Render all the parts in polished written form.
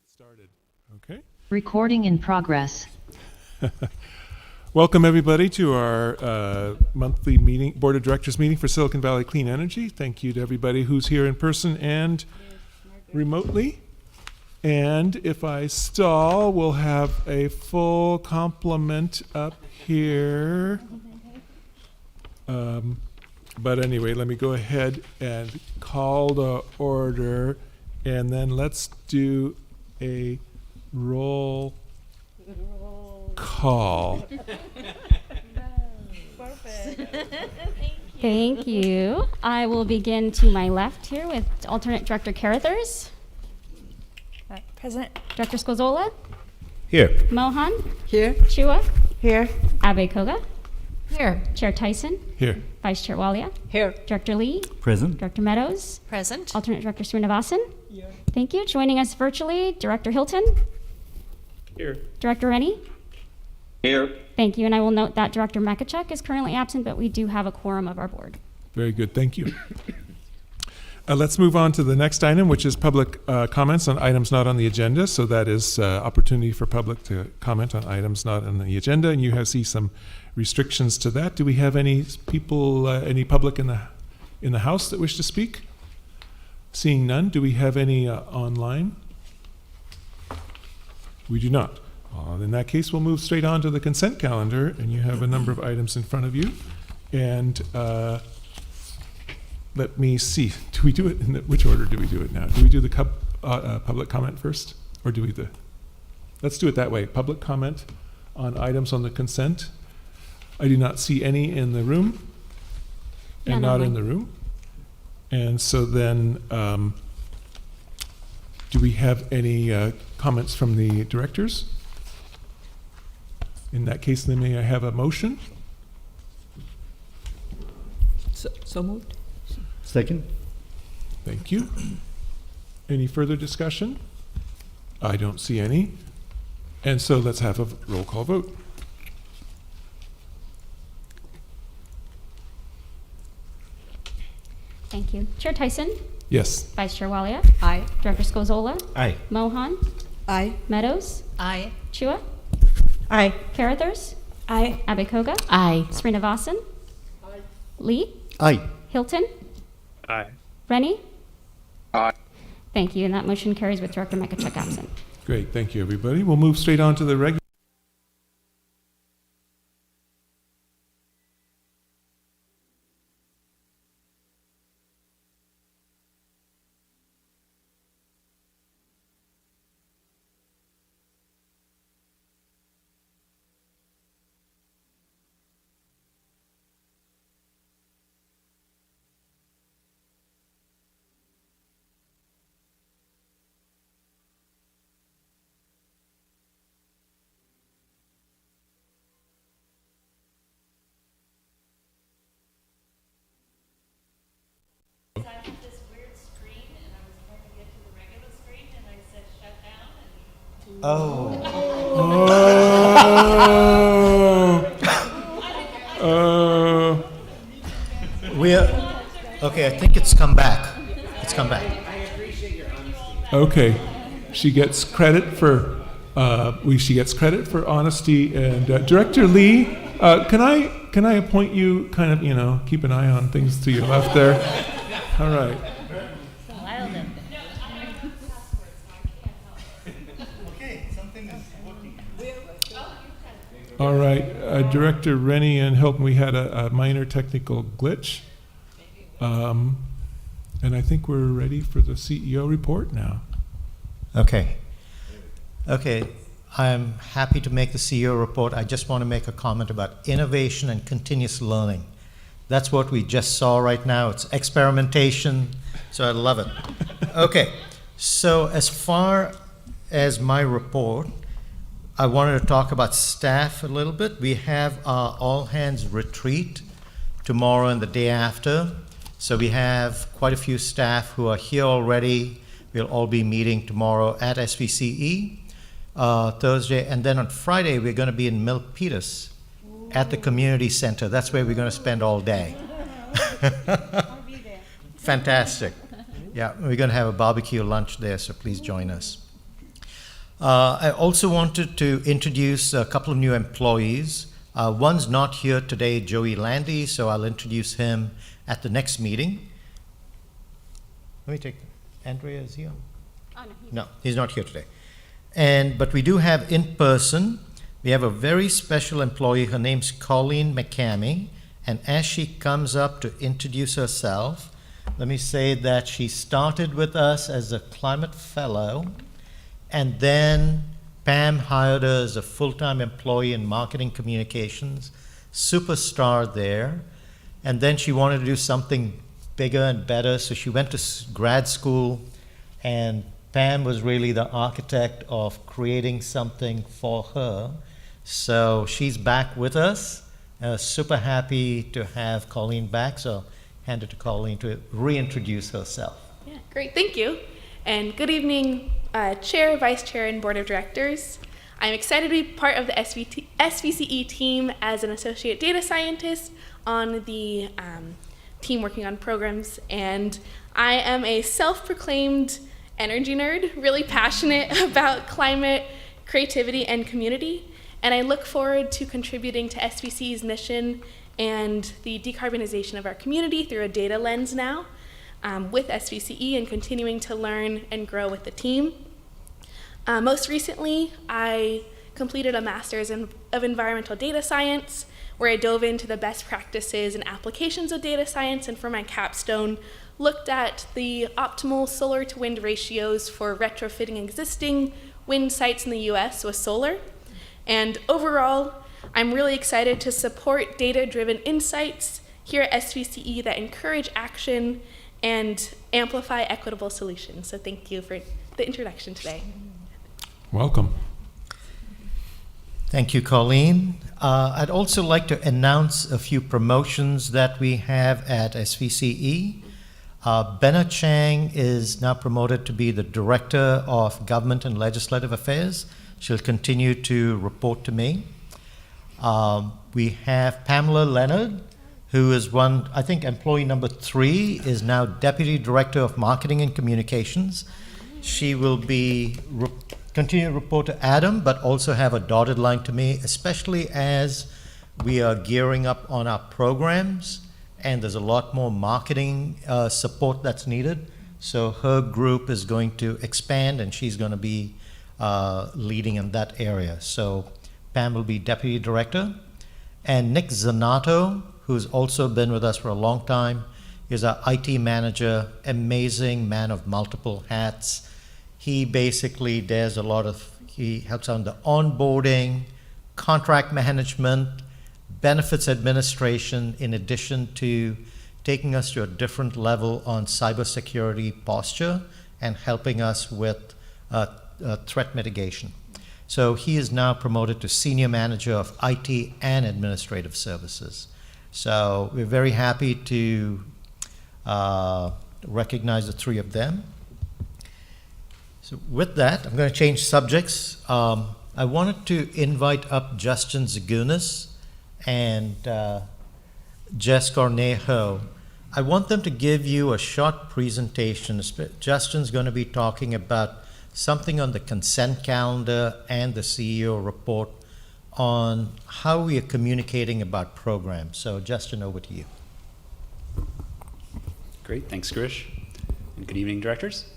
Started. Okay. Recording in progress. Welcome everybody to our monthly meeting, Board of Directors meeting for Silicon Valley Clean Energy. Thank you to everybody who's here in person and remotely. And if I stall, we'll have a full complement up here. But anyway, let me go ahead and call the order, and then let's do a roll call. Thank you. I will begin to my left here with alternate Director Carruthers. Present. Director Scozola. Here. Mohan. Here. Chua. Here. Abe Koga. Here. Chair Tyson. Here. Vice Chair Walia. Here. Director Lee. Present. Director Meadows. Present. Alternate Director Srinivasan. Here. Thank you. Joining us virtually, Director Hilton. Here. Director Rennie. Here. Thank you. And I will note that Director Makachuk is currently absent, but we do have a quorum of our board. Very good. Thank you. Let's move on to the next item, which is public comments on items not on the agenda. So that is opportunity for public to comment on items not on the agenda, and you see some restrictions to that. Do we have any people, any public in the house that wish to speak? Seeing none, do we have any online? We do not. In that case, we'll move straight on to the consent calendar, and you have a number of items in front of you. And let me see. Do we do it in which order do we do it now? Do we do the public comment first, or do we let's do it that way. Public comment on items on the consent. I do not see any in the room, and None not in online. the room. And so then, do we have any comments from the directors? In that case, then may I have a motion? So moved. Second. Thank you. Any further discussion? I don't see any. And so let's have a roll call vote. Thank you. Chair Tyson. Yes. Vice Chair Walia. Aye. Director Scozola. Aye. Mohan. Aye. Meadows. Aye. Chua. Aye. Carruthers. Aye. Abe Koga. Aye. Srinivasan. Lee. Aye. Hilton. Aye. Rennie. Aye. Thank you, and that motion carries with Director Makachuk absent. Great. Thank you, everybody. We'll move straight on to the regular. Oh. We're okay. I think it's come back. It's come back. Okay. She gets credit for she gets credit for honesty. And Director Lee, can I appoint you kind of keep an eye on things to your left there? All right. All right, Director Rennie and Hilton, we had a minor technical glitch. And I think we're ready for the CEO report now. Okay. Okay. I'm happy to make the CEO report. I just want to make a comment about innovation and continuous learning. That's what we just saw right now. It's experimentation, so I love it. Okay. So as far as my report, I wanted to talk about staff a little bit. We have our all-hands retreat tomorrow and the day after. So we have quite a few staff who are here already. We'll all be meeting tomorrow at SVCE, Thursday. And then on Friday, we're going to be in Milpitas at the community center. That's where we're going to spend all day. Fantastic. Yeah, we're going to have a barbecue lunch there, so please join us. I also wanted to introduce a couple of new employees. One's not here today, Joey Landy, so I'll introduce him at the next meeting. Let me take, Andrea, is he on? Oh, no, No, he's not here today. But we do have in person, we have a very special employee. Her name's Colleen McCamey. And as she comes up to introduce herself, let me say that she started with us as a climate fellow, and then Pam hired her as a full-time employee in marketing communications, superstar there. And then she wanted to do something bigger and better, so she went to grad school, and Pam was really the architect of creating something for her. So she's back with us. Super happy to have Colleen back, so hand it to Colleen to reintroduce herself. Yeah, great, thank you. And good evening, Chair, Vice Chair, and Board of Directors. I'm excited to be part of the SVCE team as an Associate Data Scientist on the team working on programs. And I am a self-proclaimed energy nerd, really passionate about climate, creativity, and community. And I look forward to contributing to SVCE's mission and the decarbonization of our community through a data lens now with SVCE, and continuing to learn and grow with the team. Most recently, I completed a Master's of Environmental Data Science, where I dove into the best practices and applications of data science, and for my capstone, looked at the optimal solar to wind ratios for retrofitting existing wind sites in the US with solar. And overall, I'm really excited to support data-driven insights here at SVCE that encourage action and amplify equitable solutions. So thank you for the introduction today. Welcome. Thank you, Colleen. I'd also like to announce a few promotions that we have at SVCE. Benna Chang is now promoted to be the Director of Government and Legislative Affairs. She'll continue to report to me. We have Pamela Leonard, who is I think employee number 3, is now Deputy Director of Marketing and Communications. She will be continue to report to Adam, but also have a dotted line to me, especially as we are gearing up on our programs, and there's a lot more marketing support that's needed. So her group is going to expand, and she's going to be leading in that area. So Pam will be Deputy Director. And Nick Zanato, who's also been with us for a long time, is our IT manager, amazing man of multiple hats. He basically does he helps on the onboarding, contract management, benefits administration, in addition to taking us to a different level on cybersecurity posture and helping us with threat mitigation. So he is now promoted to Senior Manager of IT and Administrative Services. So we're very happy to recognize the 3 of them. So with that, I'm going to change subjects. I wanted to invite up Justin Zagunis and Jess Cornejo. I want them to give you a short presentation. Justin's going to be talking about something on the consent calendar and the CEO report on how we are communicating about programs. So Justin, over to you. Great, thanks Girish. And good evening, directors.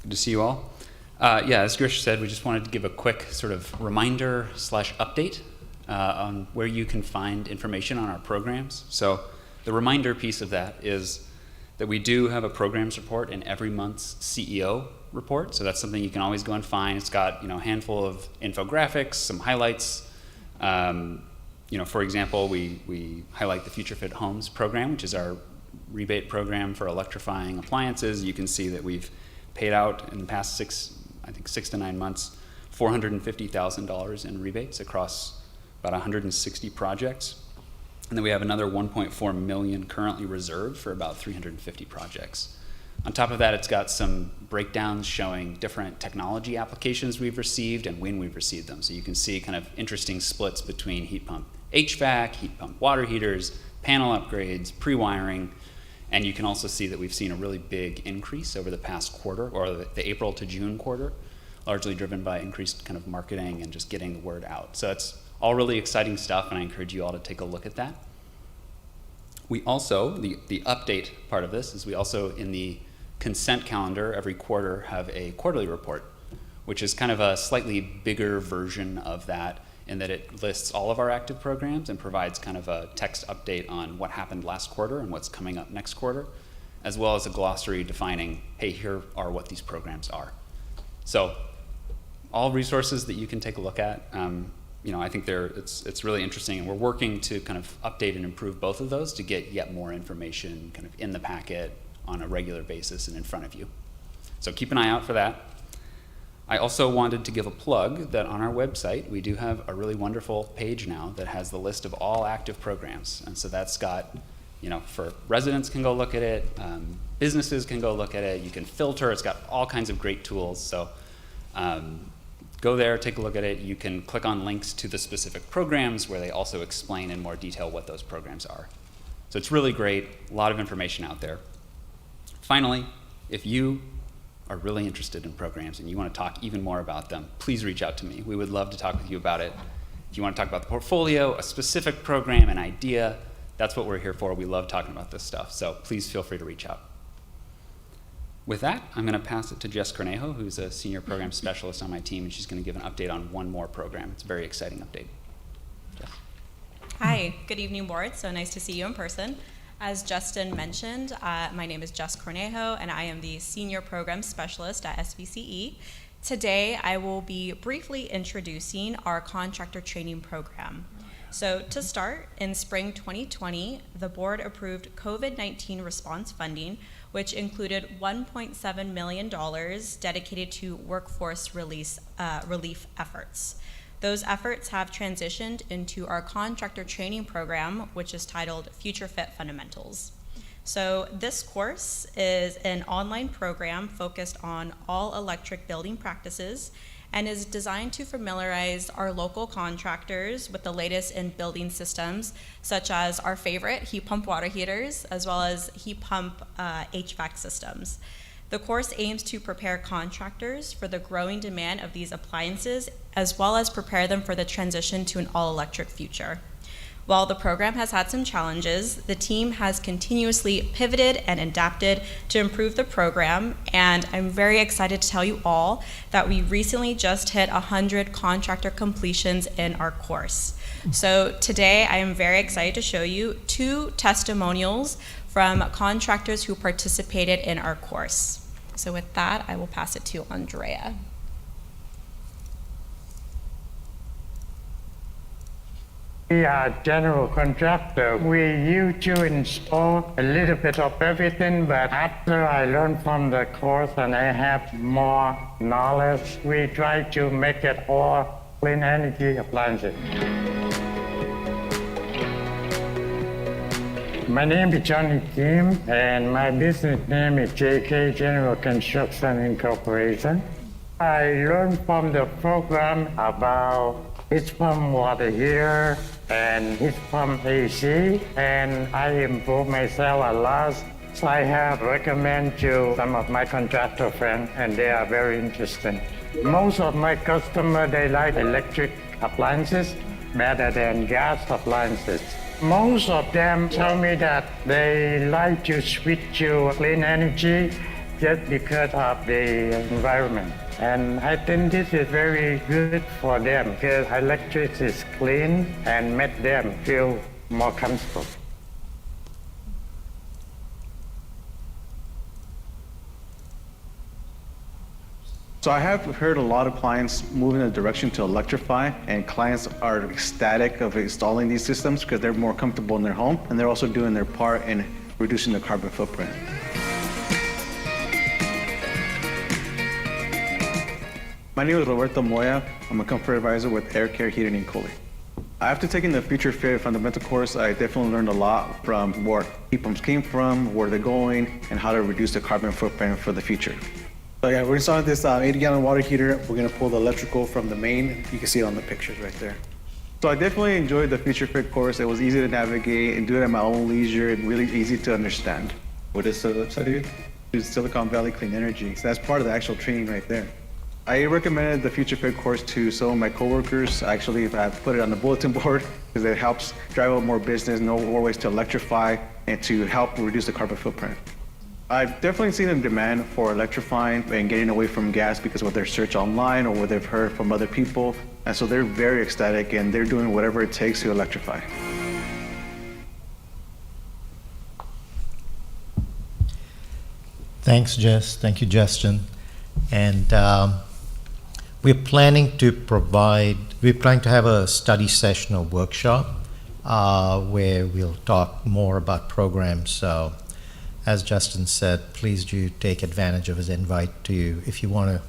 Good to see you all. As Girish said, we just wanted to give a quick sort of reminder / update on where you can find information on our programs. So the reminder piece of that is that we do have a programs report in every month's CEO report. So that's something you can always go and find. It's got a handful of infographics, some highlights. For example, we highlight the Future Fit Homes program, which is our rebate program for electrifying appliances. You can see that we've paid out in the past 6 to 9 months, $450,000 in rebates across about 160 projects. And then we have another 1.4 million currently reserved for about 350 projects. On top of that, it's got some breakdowns showing different technology applications we've received and when we've received them. So you can see kind of interesting splits between heat pump HVAC, heat pump water heaters, panel upgrades, pre-wiring. And you can also see that we've seen a really big increase over the past quarter, or the April to June quarter, largely driven by increased kind of marketing and just getting the word out. So it's all really exciting stuff, and I encourage you all to take a look at that. We also, the update part of this is we also, in the consent calendar, every quarter have a quarterly report, which is kind of a slightly bigger version of that, in that it lists all of our active programs and provides kind of a text update on what happened last quarter and what's coming up next quarter, as well as a glossary defining, hey, here are what these programs are. So all resources that you can take a look at. I think it's really interesting, and we're working to kind of update and improve both of those to get yet more information kind of in the packet on a regular basis and in front of you. So keep an eye out for that. I also wanted to give a plug that on our website, we do have a really wonderful page now that has the list of all active programs. And so that's got, for residents can go look at it, businesses can go look at it, you can filter, it's got all kinds of great tools. So go there, take a look at it. You can click on links to the specific programs where they also explain in more detail what those programs are. So it's really great, a lot of information out there. Finally, if you are really interested in programs and you want to talk even more about them, please reach out to me. We would love to talk with you about it. If you want to talk about the portfolio, a specific program, an idea, that's what we're here for. We love talking about this stuff, so please feel free to reach out. With that, I'm going to pass it to Jess Cornejo, who's a senior program specialist on my team, and she's going to give an update on one more program. It's a very exciting update. Jess. Hi, good evening, board. So nice to see you in person. As Justin mentioned, my name is Jess Cornejo, and I am the Senior Program Specialist at SVCE. Today, I will be briefly introducing our contractor training program. So to start, in spring 2020, the board approved COVID-19 response funding, which included $1.7 million dedicated to workforce relief efforts. Those efforts have transitioned into our contractor training program, which is titled Future Fit Fundamentals. So this course is an online program focused on all electric building practices and is designed to familiarize our local contractors with the latest in building systems, such as our favorite heat pump water heaters, as well as heat pump HVAC systems. The course aims to prepare contractors for the growing demand of these appliances, as well as prepare them for the transition to an all-electric future. While the program has had some challenges, the team has continuously pivoted and adapted to improve the program, and I'm very excited to tell you all that we recently just hit 100 contractor completions in our course. So today I am very excited to show you 2 testimonials from contractors who participated in our course. So with that, I will pass it to Andrea. We are general contractor. We used to install a little bit of everything, but after I learned from the course and I have more knowledge, we try to make it all clean energy appliances. My name is Johnny Kim, and my business name is JK General Construction Incorporation. I learned from the program about heat pump water heater and heat pump AC, and I improved myself a lot. So I have recommended to some of my contractor friends, and they are very interested. Most of my customers, they like electric appliances better than gas appliances. Most of them tell me that they like to switch to clean energy just because of the environment. And I think this is very good for them because electric is clean and make them feel more comfortable. So I have heard a lot of clients move in a direction to electrify, and clients are ecstatic of installing these systems because they're more comfortable in their home, and they're also doing their part in reducing the carbon footprint. My name is Roberto Moya. I'm a comfort advisor with Air Care Heating and Cooling. After taking the Future Fit Fundamental course, I definitely learned a lot from where heat pumps came from, where they're going, and how to reduce the carbon footprint for the future. So yeah, we're installing this 80-gallon water heater. We're gonna pull the electrical from the main. You can see it on the pictures right there. So I definitely enjoyed the Future Fit course. It was easy to navigate and do it at my own leisure and really easy to understand. What is the website again? It's Silicon Valley Clean Energy. So that's part of the actual training right there. I recommended the Future Fit course to some of my coworkers. Actually, I put it on the bulletin board because it helps drive out more business, know more ways to electrify, and to help reduce the carbon footprint. I've definitely seen a demand for electrifying and getting away from gas because of what they search online or what they've heard from other people. And so they're very ecstatic and they're doing whatever it takes to electrify. Thanks, Jess. Thank you, Justin. And we're planning to have a study session or workshop where we'll talk more about programs. So as Justin said, please do take advantage of his invite to, if you want to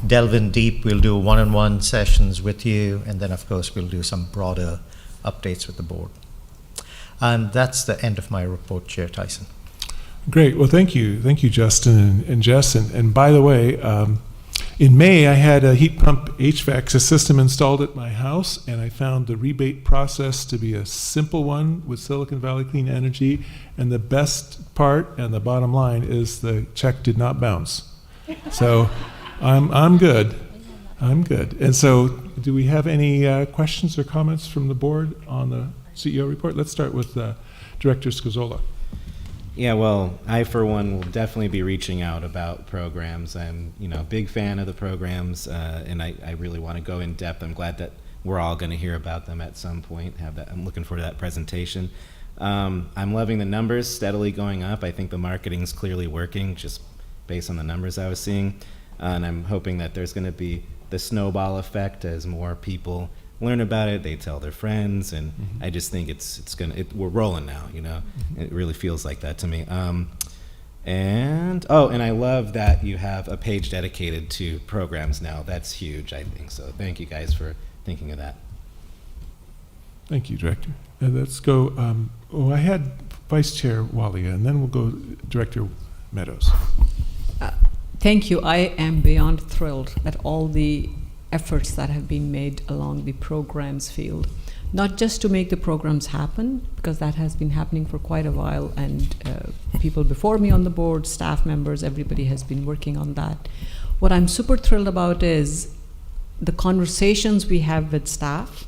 delve in deep, we'll do one-on-one sessions with you, and then of course we'll do some broader updates with the board. And that's the end of my report, Chair Tyson. Great. Well, thank you, Justin and Jess. And by the way, in May I had a heat pump HVAC system installed at my house, and I found the rebate process to be a simple one with Silicon Valley Clean Energy. And the best part and the bottom line is the check did not bounce. So I'm good. I'm good. And so, do we have any questions or comments from the board on the CEO report? Let's start with Director Scazola. Yeah, well, I, for one, will definitely be reaching out about programs. I'm, a big fan of the programs, and I really want to go in depth. I'm glad that we're all going to hear about them at some point. I'm looking forward to that presentation. I'm loving the numbers steadily going up. I think the marketing's clearly working, just based on the numbers I was seeing. And I'm hoping that there's going to be the snowball effect as more people learn about it, they tell their friends, and I just think we're rolling now, It really feels like that to me. And I love that you have a page dedicated to programs now. That's huge, I think. So thank you guys for thinking of that. Thank you, Director. Let's go, I had Vice Chair Walia, and then we'll go Director Meadows. Thank you. I am beyond thrilled at all the efforts that have been made along the programs field, not just to make the programs happen, because that has been happening for quite a while, and people before me on the board, staff members, everybody has been working on that. What I'm super thrilled about is the conversations we have with staff.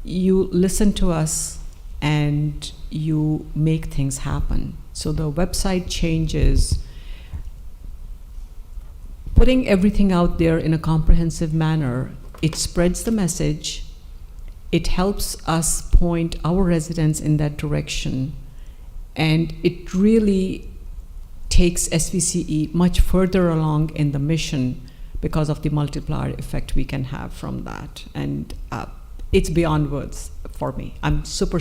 You listen to us and you make things happen. So the website changes, putting everything out there in a comprehensive manner, it spreads the message, it helps us point our residents in that direction, and it really takes SVCE much further along in the mission because of the multiplier effect we can have from that. And it's beyond words for me. I'm super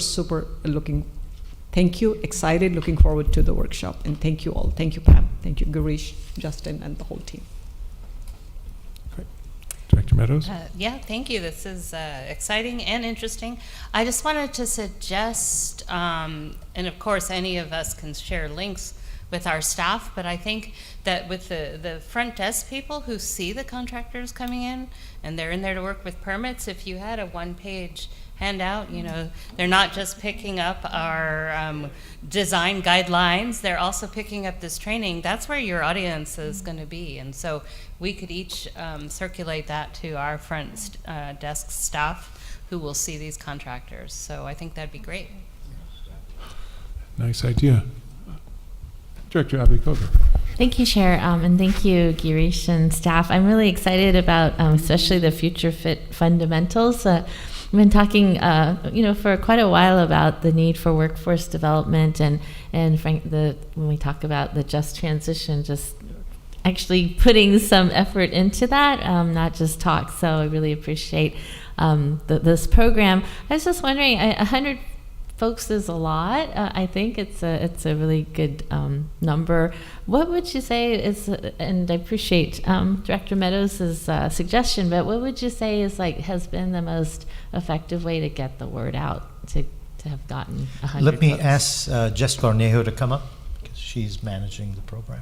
thank you, excited, looking forward to the workshop, and thank you all. Thank you, Pam. Thank you, Girish, Justin, and the whole team. Director Meadows? Yeah, thank you. This is exciting and interesting. I just wanted to suggest, and of course any of us can share links with our staff, but I think that with the front desk people who see the contractors coming in, and they're in there to work with permits, if you had a one-page handout, they're not just picking up our design guidelines, they're also picking up this training. That's where your audience is going to be, and so we could each circulate that to our front desk staff who will see these contractors. So I think that'd be great. Nice idea. Director Abikova. Thank you, Chair, and thank you, Girish and staff. I'm really excited about especially the Future Fit fundamentals. I've been talking, for quite a while about the need for workforce development, and when we talk about the just transition, just actually putting some effort into that, not just talk. So I really appreciate this program. I was just wondering, 100 folks is a lot. I think it's a really good number. What would you say is, and I appreciate Director Meadows' suggestion, but what would you say has been the most effective way to get the word out to have gotten 100 Let me folks? ask Jess Cornejo to come up, because she's managing the program.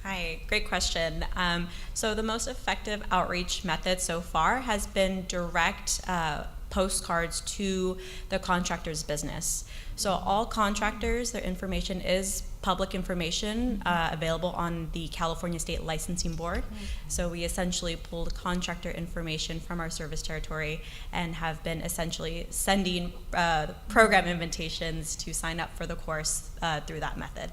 Hi, good great question. So the most effective outreach method so far has been direct postcards to the contractor's business. So all contractors, their information is public information available on the California State Licensing Board. So we essentially pulled contractor information from our service territory and have been essentially sending program invitations to sign up for the course through that method.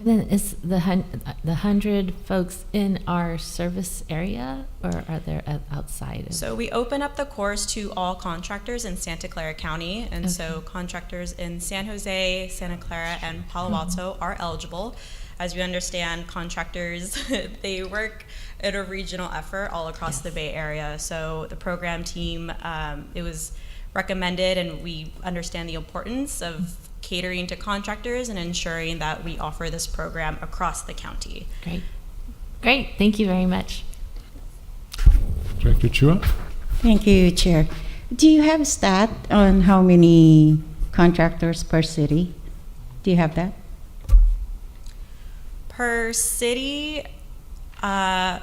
Then is the 100 folks in our service area, or are there outside of? So we open up the course to all contractors in Santa Clara County, and Okay. so contractors in San Jose, Santa Clara, and Palo Alto are eligible. As we understand, contractors, they work in a regional effort all across the Bay Area. So the program team, it was recommended, and we understand the importance of catering to contractors and ensuring that we offer this program across the county. Great. Great. Thank you very much. Director Chua? Thank you, Chair. Do you have a stat on how many contractors per city? Do you have that? Per city, I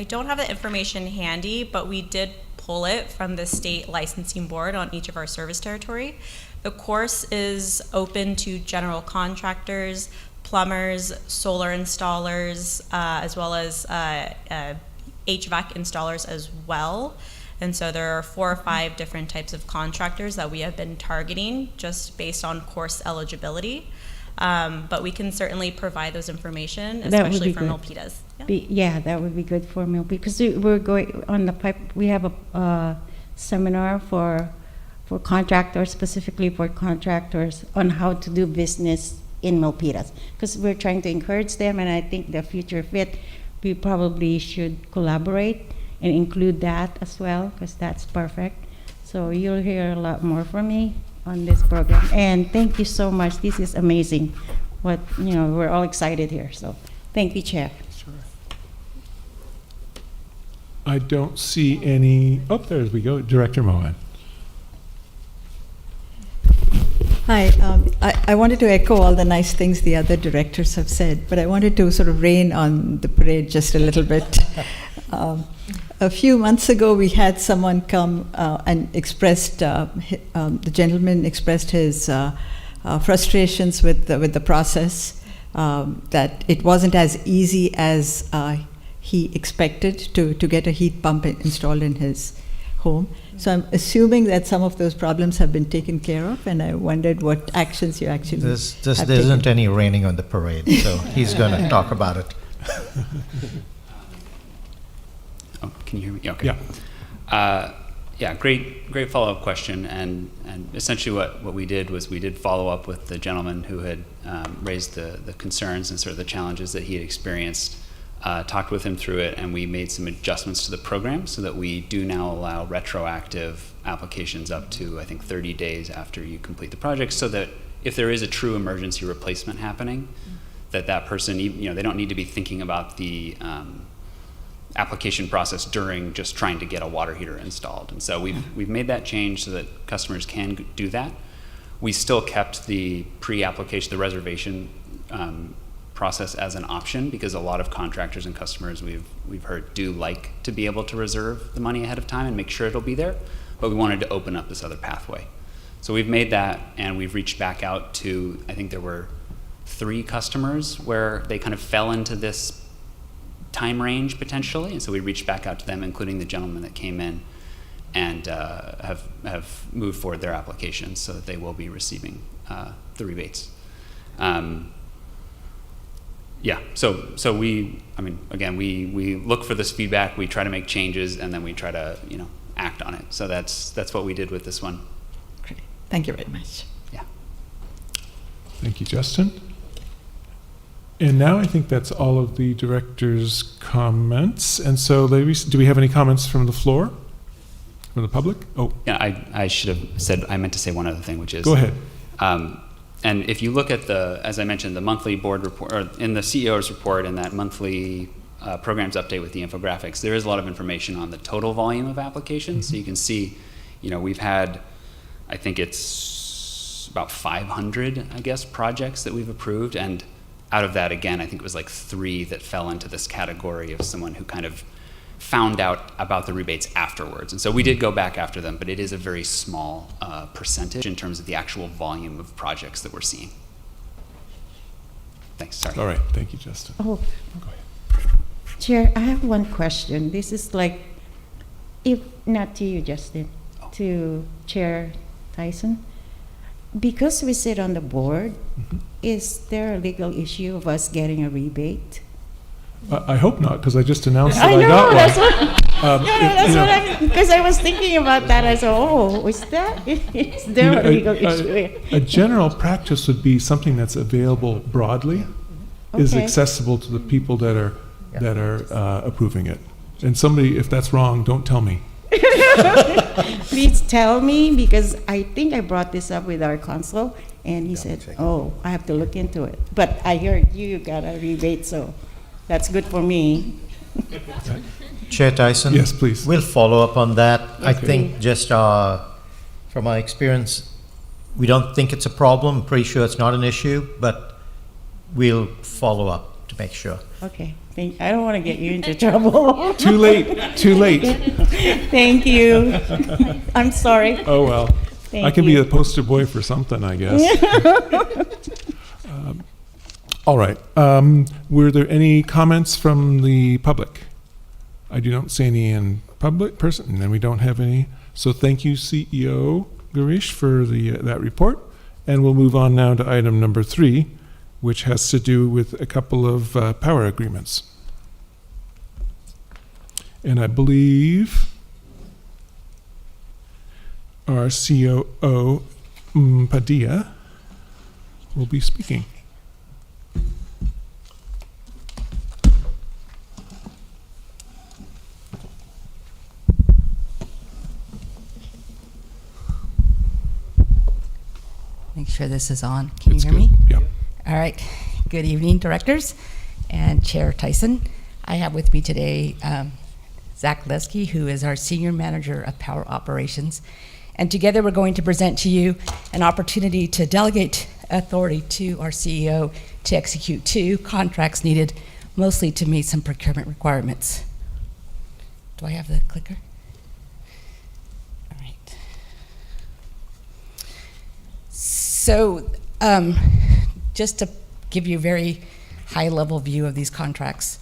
don't have the information handy, but we did pull it from the state licensing board on each of our service territory. The course is open to general contractors, plumbers, solar installers, as well as HVAC installers as well. And so there are 4 or 5 different types of contractors that we have been targeting just based on course eligibility. But we can certainly provide those information, especially for Milpitas. Yeah, that would be good for Milpitas, because we're going on the pipe. We have a seminar for contractors, specifically for contractors, on how to do business in Milpitas, because we're trying to encourage them, and I think the Future Fit, we probably should collaborate and include that as well, because that's perfect. So you'll hear a lot more from me on this program, and thank you so much. This is amazing. We're all excited here. So thank you, Chair. I don't see any. Oh, there we go. Director Mohan. Hi, I wanted to echo all the nice things the other directors have said, but I wanted to sort of rain on the parade just a little bit. A few months ago, we had someone come and expressed, the gentleman expressed his frustrations with the process, that it wasn't as easy as he expected to get a heat pump installed in his home. So I'm assuming that some of those problems have been taken care of, and I wondered what actions you actually There isn't any raining on the parade, so he's going to talk about it. Oh, can you hear me? Okay. Yeah. Great follow-up question, and essentially what we did was we did follow up with the gentleman who had raised the concerns and sort of the challenges that he had experienced. Talked with him through it, and we made some adjustments to the program so that we do now allow retroactive applications up to, I think, 30 days after you complete the project, so that if there is a true emergency replacement happening, that person, they don't need to be thinking about the application process during just trying to get a water heater installed. And so we've made that change so that customers can do that. We still kept the pre-application, the reservation process as an option, because a lot of contractors and customers we've heard do like to be able to reserve the money ahead of time and make sure it'll be there, but we wanted to open up this other pathway. So we've made that, and we've reached back out to, I think there were 3 customers where they kind of fell into this time range potentially, and so we reached back out to them, including the gentleman that came in, and have moved forward their applications so that they will be receiving the rebates. Yeah, so we look for this feedback, we try to make changes, and then we try to, act on it. So that's what we did with this one. Great. Thank you very much. Yeah. Thank you, Justin. And now I think that's all of the director's comments. And so, ladies, do we have any comments from the floor? From the public? Oh. Yeah, I should have said, I meant to say one other thing, which is... Go ahead. And if you look at as I mentioned, the monthly board report, or in the CEO's report and that monthly programs update with the infographics, there is a lot of information on the total volume of applications. Mm-hmm. So you can see, we've had, I think it's about 500, I guess, projects that we've approved, and out of that, again, I think it was like 3 that fell into this category of someone who kind of found out about the rebates afterwards. And so we did go back after them, but it is a very small percentage in terms of the actual volume of projects that we're seeing. Thanks, sorry. All right, thank you, Justin. Oh, Go ahead. Chair, I have one question. This is like, if not to you, Justin, to Chair Tyson. Because we sit on the board, is there a legal issue of us getting a rebate? I hope not, because I just announced that I I know, got that's one. what, that's what I, because I was thinking about that. I said, oh, is there a legal issue? A general practice would be something that's available broadly, is Okay. accessible to the people that are approving it. And somebody, if that's wrong, don't tell me. Please tell me, because I think I brought this up with our consul, and he said, oh, I have to look into it. But I heard you got a rebate, so that's good for me. Chair Tyson? Yes, please. We'll follow up on that. I Okay. think just from my experience, we don't think it's a problem. Pretty sure it's not an issue, but we'll follow up to make sure. Okay, I don't want to get you into trouble. Too late, too late. Thank you. I'm sorry. Oh, well. Thank I can be you. a poster boy for something, I guess. All right. Were there any comments from the public? I do not see any in public person, and we don't have any. So thank you, CEO Girish, for that report. And we'll move on now to item number 3, which has to do with a couple of power agreements. And I believe our COO, Padilla, will be speaking. Make sure this is on. Can you hear good. me? Yeah. All right. Good evening, directors and Chair Tyson. I have with me today Zach Lesky, who is our Senior Manager of Power Operations. And together we're going to present to you an opportunity to delegate authority to our CEO to execute 2 contracts needed mostly to meet some procurement requirements. Do I have the clicker? All right. So just to give you a very high-level view of these contracts,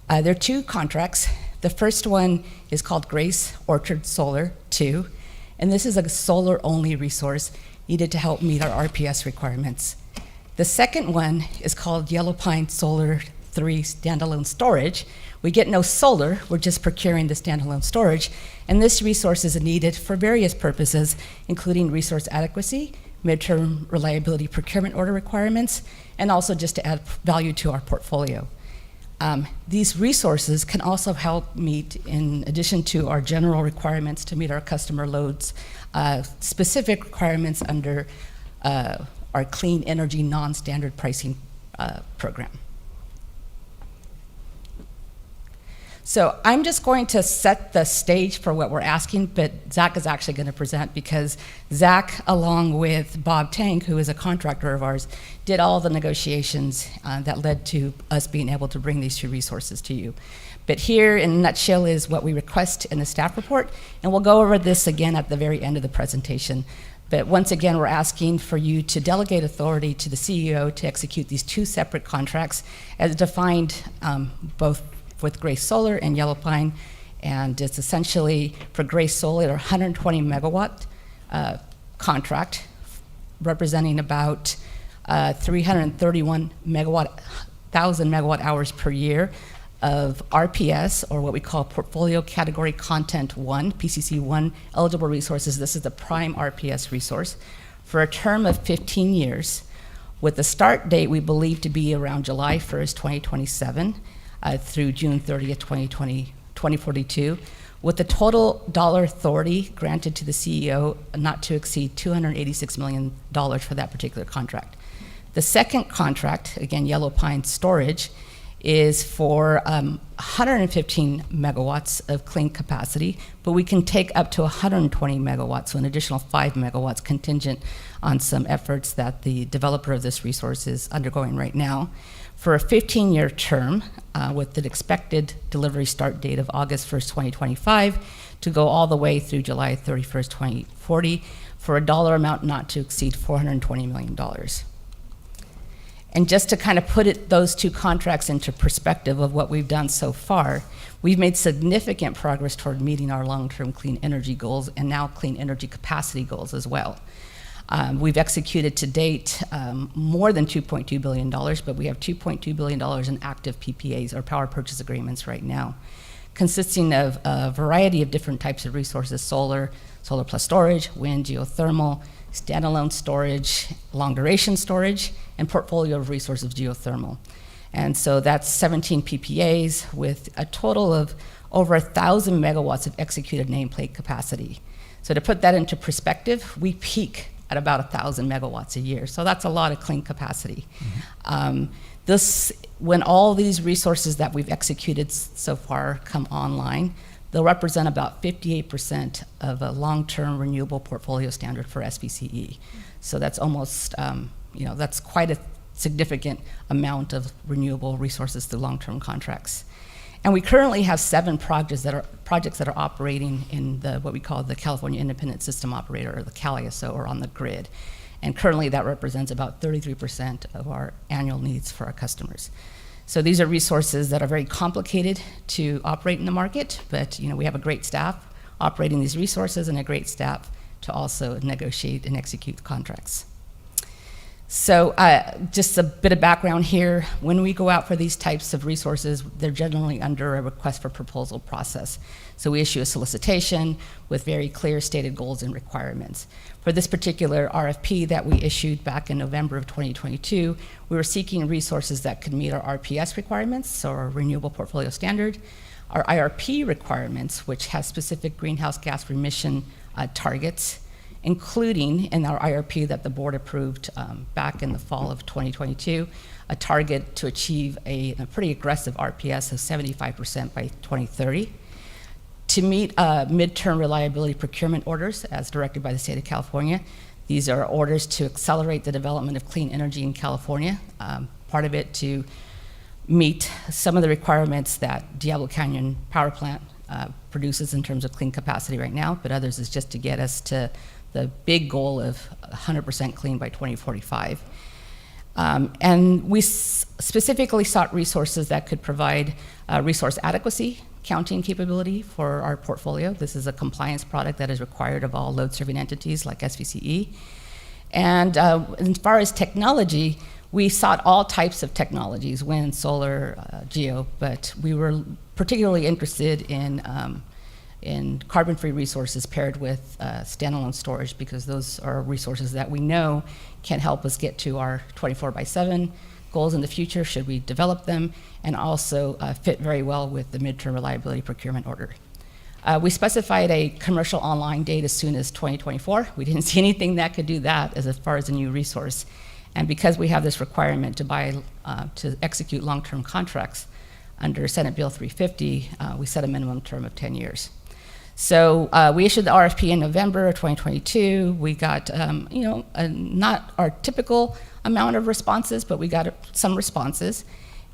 there are 2 contracts. The first one is called Grace Orchard Solar 2, and this is a solar-only resource needed to help meet our RPS requirements. The second one is called Yellow Pine Solar 3 Standalone Storage. We get no solar, we're just procuring the standalone storage, and this resource is needed for various purposes, including resource adequacy, midterm reliability procurement order requirements, and also just to add value to our portfolio. These resources can also help meet, in addition to our general requirements to meet our customer loads, specific requirements under our clean energy non-standard pricing program. So I'm just going to set the stage for what we're asking, but Zach is actually going to present because Zach, along with Bob Tank, who is a contractor of ours, did all the negotiations that led to us being able to bring these 2 resources to you. But here, in a nutshell, is what we request in the staff report, and we'll go over this again at the very end of the presentation. But once again, we're asking for you to delegate authority to the CEO to execute these 2 separate contracts as defined both with Grace Solar and Yellow Pine, and it's essentially for Grace Solar, a 120 megawatt contract representing about 331 thousand megawatt hours per year of RPS, or what we call Portfolio Category Content 1, PCC 1 eligible resources. This is the prime RPS resource for a term of 15 years, with the start date we believe to be around July 1st, 2027. Through June 30th, 2042, with the total dollar authority granted to the CEO not to exceed $286 million for that particular contract. The second contract, again, Yellow Pine Storage, is for 115 megawatts of clean capacity, but we can take up to 120 megawatts, so an additional 5 megawatts contingent on some efforts that the developer of this resource is undergoing right now, for a 15-year term with an expected delivery start date of August 1st, 2025, to go all the way through July 31st, 2040, for a dollar amount not to exceed $420 million. And just to kind of put those two contracts into perspective of what we've done so far, we've made significant progress toward meeting our long-term clean energy goals and now clean energy capacity goals as well. We've executed to date more than $2.2 billion, but we have $2.2 billion in active PPAs, or power purchase agreements, right now, consisting of a variety of different types of resources: solar, solar plus storage, wind, geothermal, standalone storage, long duration storage, and portfolio of resources geothermal. And so that's 17 PPAs with a total of over 1,000 megawatts of executed nameplate capacity. So to put that into perspective, we peak at about 1,000 megawatts a year. So that's a lot of clean capacity. When all these resources that we've executed so far come online, they'll represent about 58% of a long-term renewable portfolio standard for SVCE. So that's almost, that's quite a significant amount of renewable resources through long-term contracts. And we currently have 7 projects that are operating in what we call the California Independent System Operator, or the CalISO, or on the grid. And currently that represents about 33% of our annual needs for our customers. So these are resources that are very complicated to operate in the market, but we have a great staff operating these resources and a great staff to also negotiate and execute contracts. So just a bit of background here. When we go out for these types of resources, they're generally under a request for proposal process. So we issue a solicitation with very clear stated goals and requirements. For this particular RFP that we issued back in November of 2022, we were seeking resources that could meet our RPS requirements, so our Renewable Portfolio Standard, our IRP requirements, which has specific greenhouse gas emission targets, including in our IRP that the board approved back in the fall of 2022, a target to achieve a pretty aggressive RPS of 75% by 2030. To meet midterm reliability procurement orders as directed by the state of California. These are orders to accelerate the development of clean energy in California, part of it to meet some of the requirements that Diablo Canyon Power Plant produces in terms of clean capacity right now, but others is just to get us to the big goal of 100% clean by 2045. And we specifically sought resources that could provide resource adequacy counting capability for our portfolio. This is a compliance product that is required of all load-serving entities like SVCE. And as far as technology, we sought all types of technologies, wind, solar, geo, but we were particularly interested in carbon-free resources paired with standalone storage, because those are resources that we know can help us get to our 24/7 goals in the future, should we develop them, and also fit very well with the midterm reliability procurement order. We specified a commercial online date as soon as 2024. We didn't see anything that could do that as far as a new resource. And because we have this requirement to execute long-term contracts under Senate Bill 350, we set a minimum term of 10 years. So we issued the RFP in November of 2022. We got, not our typical amount of responses, but we got some responses.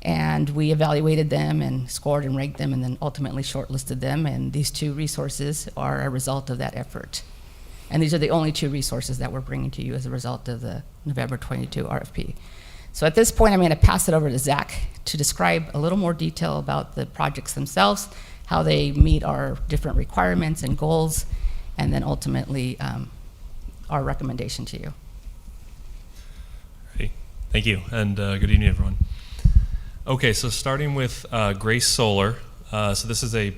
And we evaluated them and scored and ranked them and then ultimately shortlisted them. And these 2 resources are a result of that effort. And these are the only 2 resources that we're bringing to you as a result of the November 22 RFP. So at this point, I'm going to pass it over to Zach to describe a little more detail about the projects themselves, how they meet our different requirements and goals, and then ultimately our recommendation to you. Great. Thank you, and good evening, everyone. Okay, so starting with Grace Solar. So this is a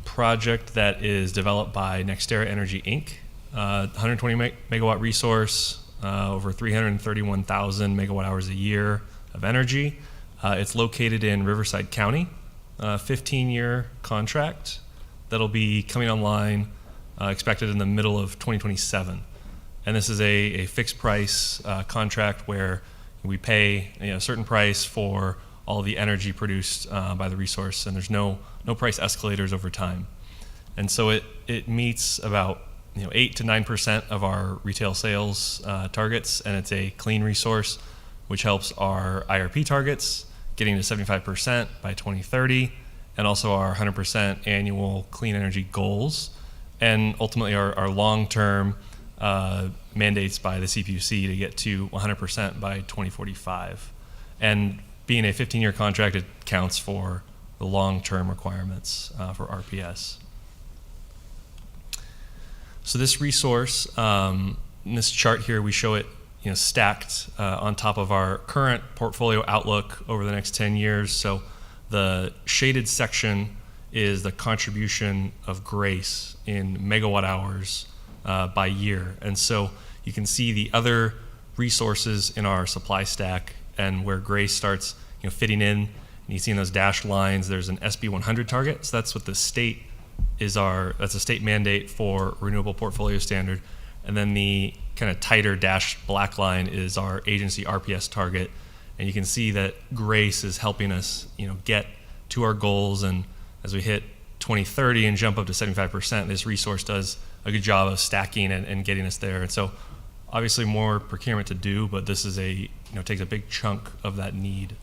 project that is developed by NextEra Energy, Inc. 120 megawatt resource, over 331,000 megawatt hours a year of energy. It's located in Riverside County. 15-year contract that'll be coming online expected in the middle of 2027. And this is a fixed price contract where we pay a certain price for all all the energy produced by the resource, and there's no price escalators over time. And so it meets about 8 to 9% of our retail sales targets, and it's a clean resource, which helps our IRP targets, getting to 75% by 2030, and also our 100% annual clean energy goals, and ultimately our long-term mandates by the CPUC to get to 100% by 2045. And being a 15-year contract, it counts for the long-term requirements for RPS. So this resource, in this chart here, we show it stacked on top of our current portfolio outlook over the next 10 years. So the shaded section is the contribution of GRACE in megawatt hours by year. And so you can see the other resources in our supply stack and where GRACE starts fitting in. And you see in those dashed lines, there's an SB 100 target. So that's what the state that's a state mandate for renewable portfolio standard. And then the kind of tighter dashed black line is our agency RPS target. And you can see that GRACE is helping us, get to our goals. And as we hit 2030 and jump up to 75%, this resource does a good job of stacking and getting us there. And so obviously more procurement to do, but this is takes a big chunk of that need.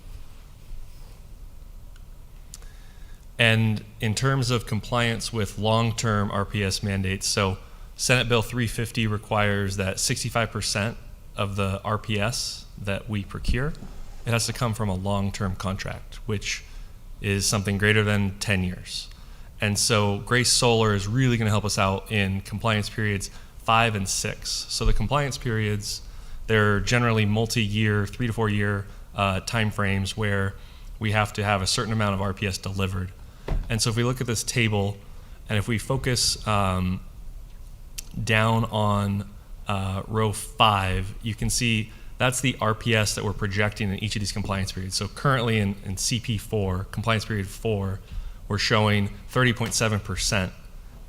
And in terms of compliance with long-term RPS mandates, so Senate Bill 350 requires that 65% of the RPS that we procure, it has to come from a long-term contract, which is something greater than 10 years. And so Grace Solar is really going to help us out in compliance periods 5 and 6. So the compliance periods, they're generally multi-year, 3 to 4 year timeframes where we have to have a certain amount of RPS delivered. And so if we look at this table, and if we focus down on row 5, you can see that's the RPS that we're projecting in each of these compliance periods. So currently in CP4, compliance period 4, we're showing 30.7%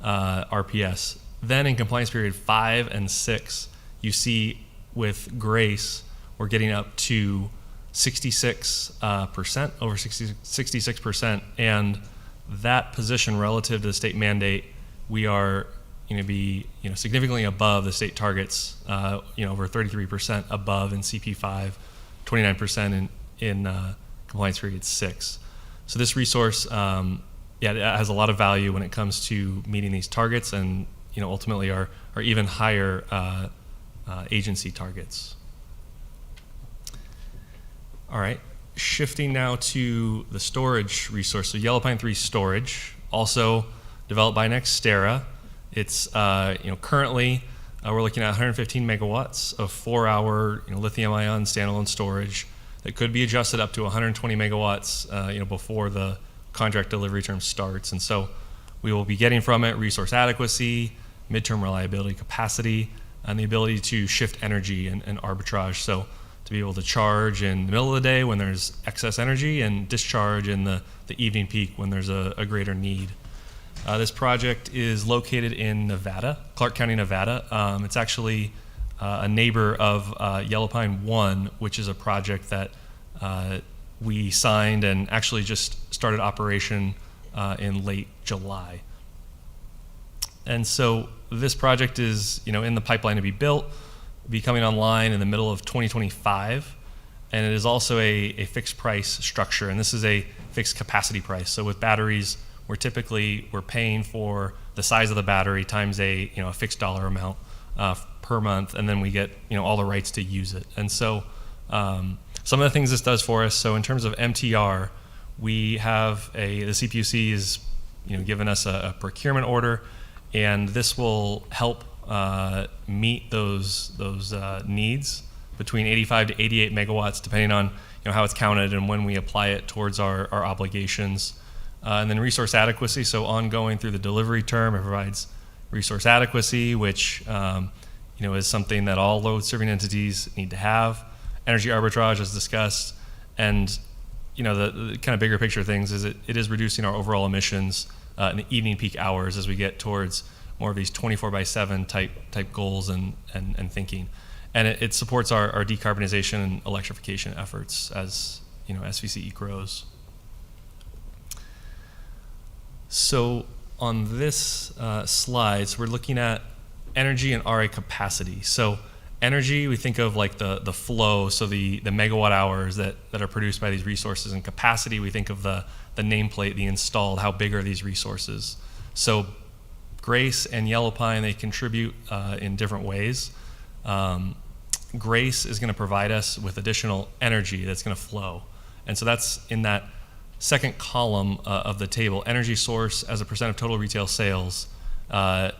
RPS. Then in compliance period 5 and 6, you see with GRACE, we're getting up to 66%, over 66%, and that position relative to the state mandate, we are going to be significantly above the state targets, over 33% above in CP5, 29% in compliance period 6. So this resource, it has a lot of value when it comes to meeting these targets, and ultimately our even higher agency targets. All right. Shifting now to the storage resource. So Yellow Pine 3 storage, also developed by NextEra. It's currently we're looking at 115 megawatts of 4-hour lithium-ion standalone storage that could be adjusted up to 120 megawatts before the contract delivery term starts. And so we will be getting from it resource adequacy, midterm reliability, capacity, and the ability to shift energy and arbitrage. So to be able to charge in the middle of the day when there's excess energy and discharge in the evening peak when there's a greater need. This project is located in Nevada, Clark County, Nevada. It's actually a neighbor of Yellow Pine 1, which is a project that we signed and actually just started operation in late July. And so this project is in the pipeline to be built, be coming online in the middle of 2025, and it is also a fixed price structure, and this is a fixed capacity price. So with batteries, we're paying for the size of the battery times a fixed dollar amount per month, and then we get all the rights to use it. And so some of the things this does for us. So in terms of MTR, we have the CPUC is given us a procurement order, and this will help meet those needs between 85 to 88 megawatts, depending on how it's counted and when we apply it towards our obligations. And then resource adequacy, so ongoing through the delivery term, it provides resource adequacy, which is something that all load-serving entities need to have. Energy arbitrage, as discussed, and the kind of bigger picture things is it is reducing our overall emissions in the evening peak hours as we get towards more of these 24/7 type goals and thinking, and it supports our decarbonization and electrification efforts as SVCE grows. So on this slide, so we're looking at energy and RA capacity. So energy, we think of like the flow, so the megawatt hours that are produced by these resources, and capacity, we think of the nameplate, the installed, how big are these resources. So Grace and Yellow Pine, they contribute in different ways. Grace is going to provide us with additional energy that's going to flow. And so that's in that second column of the table, energy source as a percent of total retail sales. And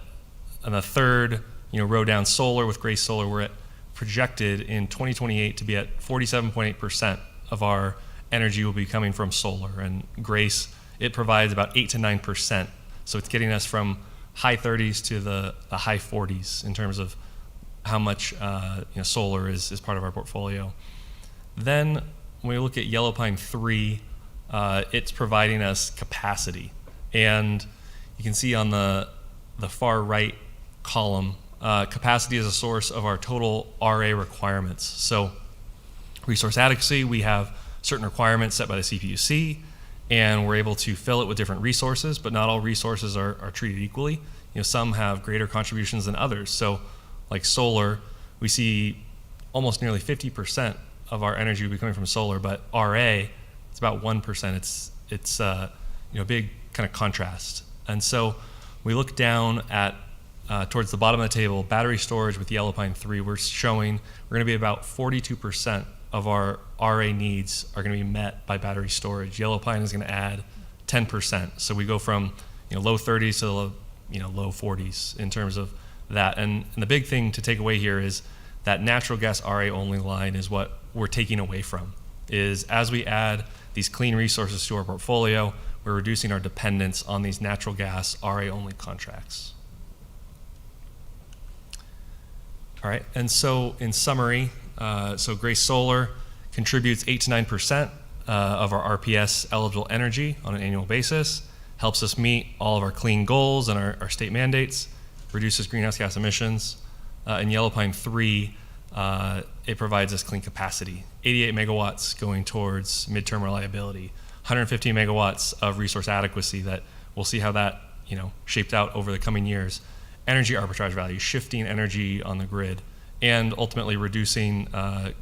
the third row down, solar. With Grace Solar, we're projected in 2028 to be at 47.8% of our energy will be coming from solar. And Grace, it provides about 8 to 9%. So it's getting us from high 30s to the high 40s in terms of how much solar is part of our portfolio. Then when we look at Yellow Pine 3, it's providing us capacity. And you can see on the far right column, capacity is a source of our total RA requirements. So resource adequacy, we have certain requirements set by the CPUC, and we're able to fill it with different resources, but not all resources are treated equally. Some have greater contributions than others. So like solar, we see almost nearly 50% of our energy will be coming from solar, but RA, it's about 1%. It's a big kind of contrast. And so we look down at towards the bottom of the table, battery storage with Yellow Pine 3, we're showing we're going to be about 42% of our RA needs are going to be met by battery storage. Yellow Pine is going to add 10%. So we go from low 30s to low 40s in terms of that. And the big thing to take away here is that natural gas RA only line is what we're taking away from. Is as we add these clean resources to our portfolio, we're reducing our dependence on these natural gas RA only contracts. All right, and so in summary, so Grace Solar contributes 8 to 9% of our RPS eligible energy on an annual basis, helps us meet all of our clean goals and our state mandates, reduces greenhouse gas emissions. In Yellow Pine 3, it provides us clean capacity, 88 megawatts going towards midterm reliability, 115 megawatts of resource adequacy that we'll see how that shaped out over the coming years. Energy arbitrage value, shifting energy on the grid, and ultimately reducing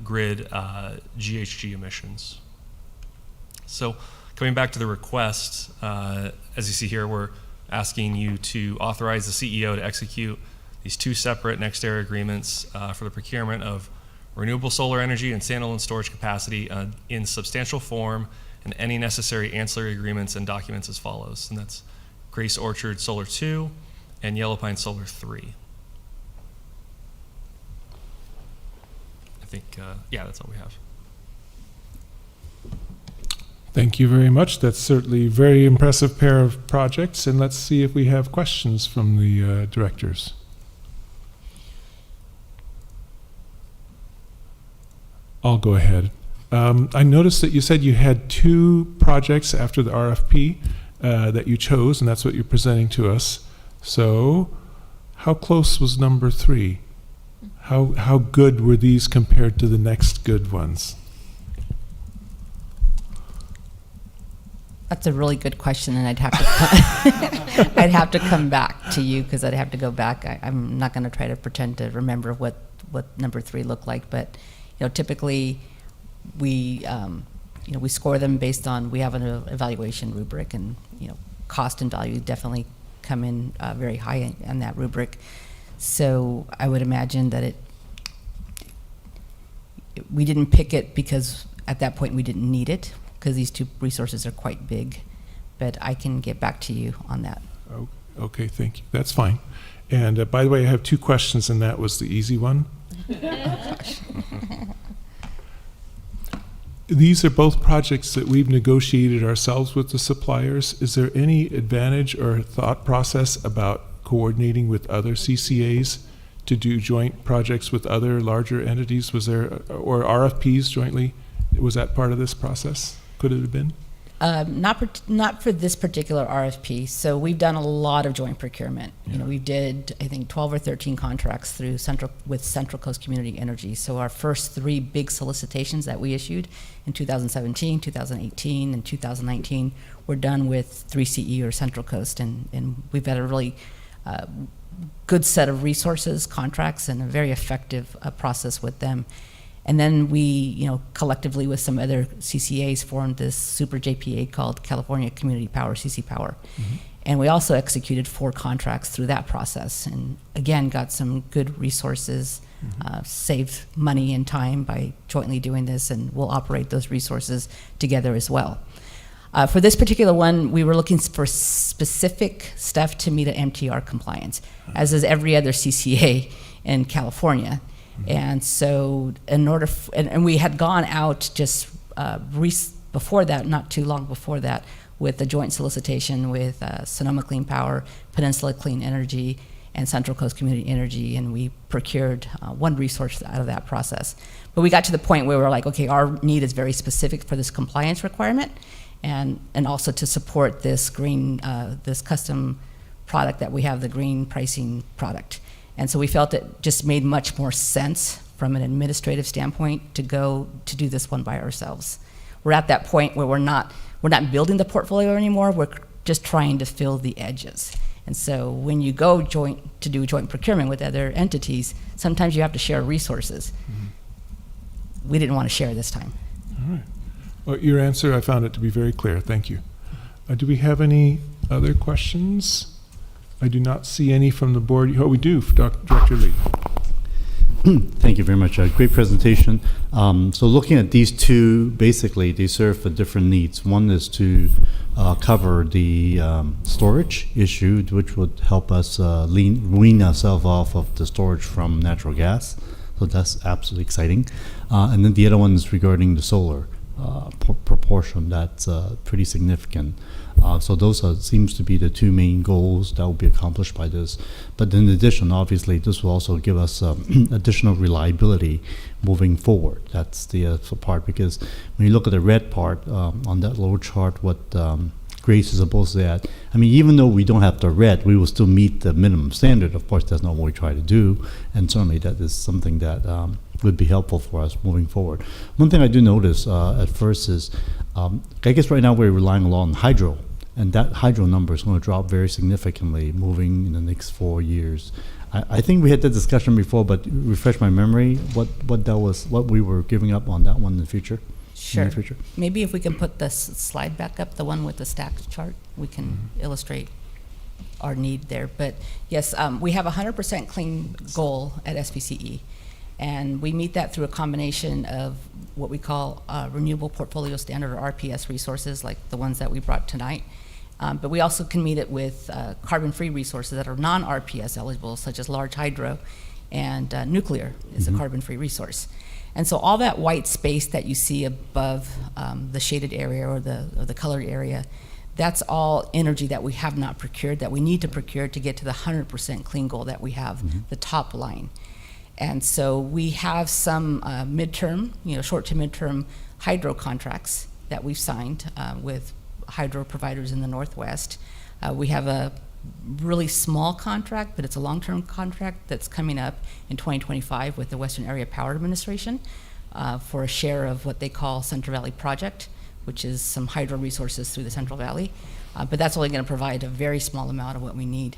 grid GHG emissions. So coming back to the request, as you see here, we're asking you to authorize the CEO to execute these 2 separate NextEra agreements for the procurement of renewable solar energy and standalone storage capacity in substantial form, and any necessary ancillary agreements and documents as follows. And that's Grace Orchard Solar 2 and Yellow Pine Solar 3. I think, that's all we have. Thank you very much. That's certainly a very impressive pair of projects. And let's see if we have questions from the directors. I'll go ahead. I noticed that you said you had 2 projects after the RFP that you chose, and that's what you're presenting to us. So how close was number 3? How good were these compared to the next good ones? That's a really good question, and I'd have to come back to you because I'd have to go back. I'm not going to try to pretend to remember what number 3 looked like, but typically we score them based on, we have an evaluation rubric, and cost and value definitely come in very high on that rubric. So I would imagine that we didn't pick it because at that point we didn't need it, because these 2 resources are quite big. But I can get back to you on that. Okay, thank you. That's fine. And by the way, I have 2 questions, and that was the easy one. These are both projects that we've negotiated ourselves with the suppliers. Is there any advantage or thought process about coordinating with other CCAs to do joint projects with other larger entities? Was there, or RFPs jointly? Was that part of this process? Could it have been? Not for this particular RFP. So we've done a lot of joint procurement. You know, we did, I think, 12 or 13 contracts through Central Coast Community Energy. So our first 3 big solicitations that we issued in 2017, 2018, and 2019 were done with 3CE or Central Coast, and we've had a really good set of resources, contracts, and a very effective process with them. And then we, you know, collectively with some other CCAs formed this super JPA called California Community Power, CC Power. Mm-hmm. And we also executed 4 contracts through that process, and again, got some good resources, saved money and time by jointly doing this, and we'll operate those resources together as well. For this particular one, we were looking for specific stuff to meet an MTR compliance, as is every other CCA in California. And so in order, and we had gone out just before that, not too long before that, with a joint solicitation with Sonoma Clean Power, Peninsula Clean Energy, and Central Coast Community Energy, and we procured 1 resource out of that process. But we got to the point where we were like, okay, our need is very specific for this compliance requirement, and also to support this green, this custom product that we have, the green pricing product. And so we felt it just made much more sense from an administrative standpoint to go to do this one by ourselves. We're at that point where we're not building the portfolio anymore, we're just trying to fill the edges. And so when you go to do joint procurement with other entities, sometimes you have to share resources. We didn't want to share this time. All right. Well, your answer, I found it to be very clear. Thank you. Do we have any other questions? I do not see any from the board. Oh, we do, Director Lee. Thank you very much. Great presentation. So looking at these 2, basically, they serve for different needs. One is to cover the storage issue, which would help us wean ourselves off of the storage from natural gas. So that's absolutely exciting. And then the other one is regarding the solar proportion. That's pretty significant. So those seems to be the 2 main goals that will be accomplished by this. But in addition, obviously, this will also give us additional reliability moving forward. That's the part, because when you look at the red part on that lower chart, what Grace is supposed to add, I mean, even though we don't have the red, we will still meet the minimum standard. Of course, that's not what we try to do, and certainly that is something that would be helpful for us moving forward. One thing I do notice at first is, I guess right now we're relying a lot on hydro, and that hydro number is going to drop very significantly moving in the next 4 years. I think we had that discussion before, but refresh my memory, what that was, what we were giving up on that one in the future. Sure. In the future. Maybe if we can put the slide back up, the one with the stacked chart, we can illustrate our need there. But yes, we have a 100% clean goal at SVCE, and we meet that through a combination of what we call renewable portfolio standard, or RPS resources, like the ones that we brought tonight. But we also can meet it with carbon-free resources that are non-RPS eligible, such as large hydro, and nuclear is a carbon-free resource. And so all that white space that you see above the shaded area or the colored area, that's all energy that we have not procured, that we need to procure to get to the 100% clean goal that we have, the top line. And so we have some midterm, short to midterm hydro contracts that we've signed with hydro providers in the Northwest. We have a really small contract, but it's a long-term contract that's coming up in 2025 with the Western Area Power Administration for a share of what they call Central Valley Project, which is some hydro resources through the Central Valley. But that's only going to provide a very small amount of what we need.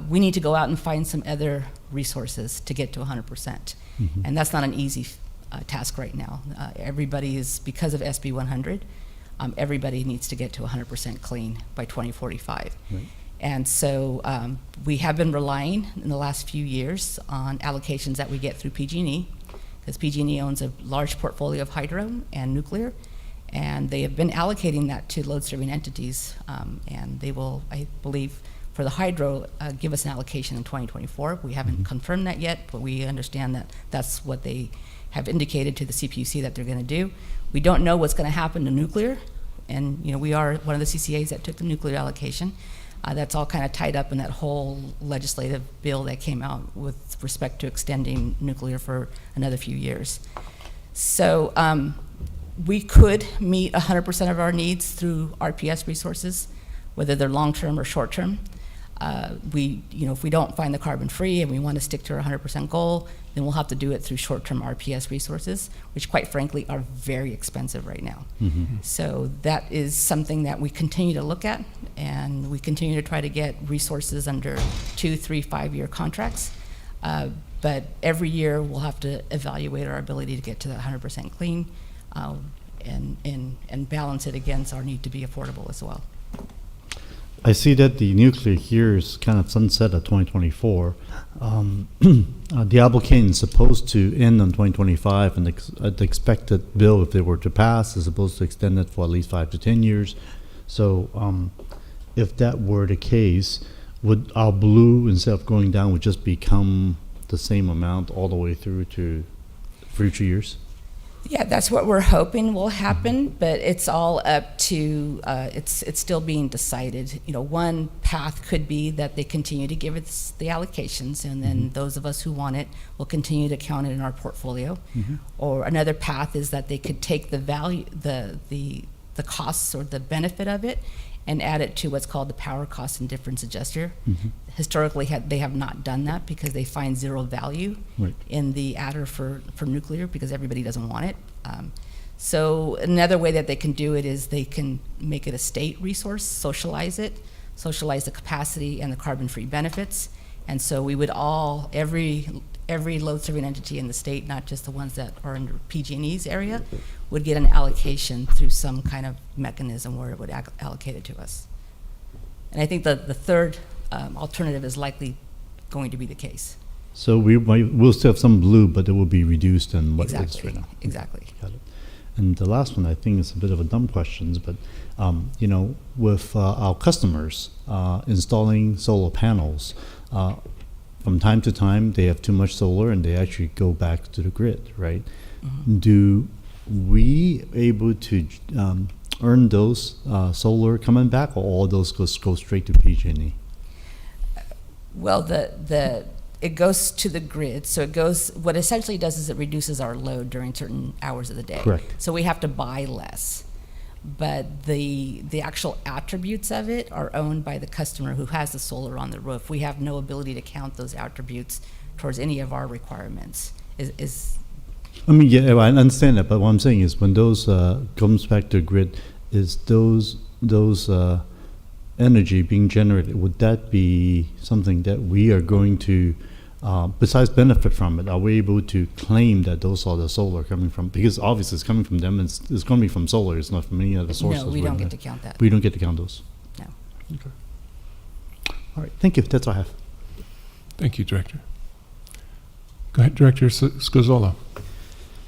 We need to go out and find some other resources to get to 100%. And that's not an easy task right now. Everybody is, because of SB 100, everybody needs to get to 100% clean by 2045. Right. And so we have been relying in the last few years on allocations that we get through PG&E, because PG&E owns a large portfolio of hydro and nuclear, and they have been allocating that to load-serving entities, and they will, I believe, for the hydro, give us an allocation in 2024. We haven't confirmed that yet, but we understand that that's what they have indicated to the CPUC that they're going to do. We don't know what's going to happen to nuclear, and we are one of the CCAs that took the nuclear allocation. That's all kind of tied up in that whole legislative bill that came out with respect to extending nuclear for another few years. So we could meet 100% of our needs through RPS resources, whether they're long-term or short-term. If we don't find the carbon-free and we want to stick to our 100% goal, then we'll have to do it through short-term RPS resources, which quite frankly are very expensive right now. So that is something that we continue to look at, and we continue to try to get resources under 2, 3, 5-year contracts. But every year we'll have to evaluate our ability to get to that 100% clean and balance it against our need to be affordable as well. I see that the nuclear here is kind of sunset at 2024. The applicant is supposed to end on 2025, and the expected bill, if they were to pass, is supposed to extend it for at least 5 to 10 years. So if that were the case, would our blue, instead of going down, would just become the same amount all the way through to future years? Yeah, that's what we're hoping will happen, but it's all up to, it's still being decided. One path could be that they continue to give us the allocations, and then those of us who want it will continue to count it in our portfolio. Or another path is that they could take the value, the costs or the benefit of it, and add it to what's called the power cost and difference adjuster. Historically, they have not done that because they find zero value in the adder for nuclear because everybody doesn't want it. So another way that they can do it is they can make it a state resource, socialize the capacity and the carbon-free benefits. And so we would all, every load-serving entity in the state, not just the ones that are in PG&E's area, would get an allocation through some kind of mechanism where it would allocate it to us. And I think the third alternative is likely going to be the case. So we'll still have some blue, but it will be reduced than what it is right now. Exactly. Got it. And the last one, I think, is a bit of a dumb question, but with our customers installing solar panels, from time to time they have too much solar and they actually go back to the grid, right? Do we able to earn those solar coming back, or all those go straight to PG&E? Well, it goes to the grid. So what essentially does is it reduces our load during certain hours of the day. Correct. So we have to buy less. But the actual attributes of it are owned by the customer who has the solar on the roof. We have no ability to count those attributes towards any of our requirements. I mean, yeah, I understand that, but what I'm saying is when those comes back to grid, is those energy being generated, would that be something that we are going to, besides benefit from it, are we able to claim that those are the solar coming from? Because obviously it's coming from them, and it's going to be from solar, it's not from any other sources. No, we don't get to count that. We don't get to count those? No. Okay. All right, thank you, that's all I have. Thank you, Director. Go ahead, Director Scozola.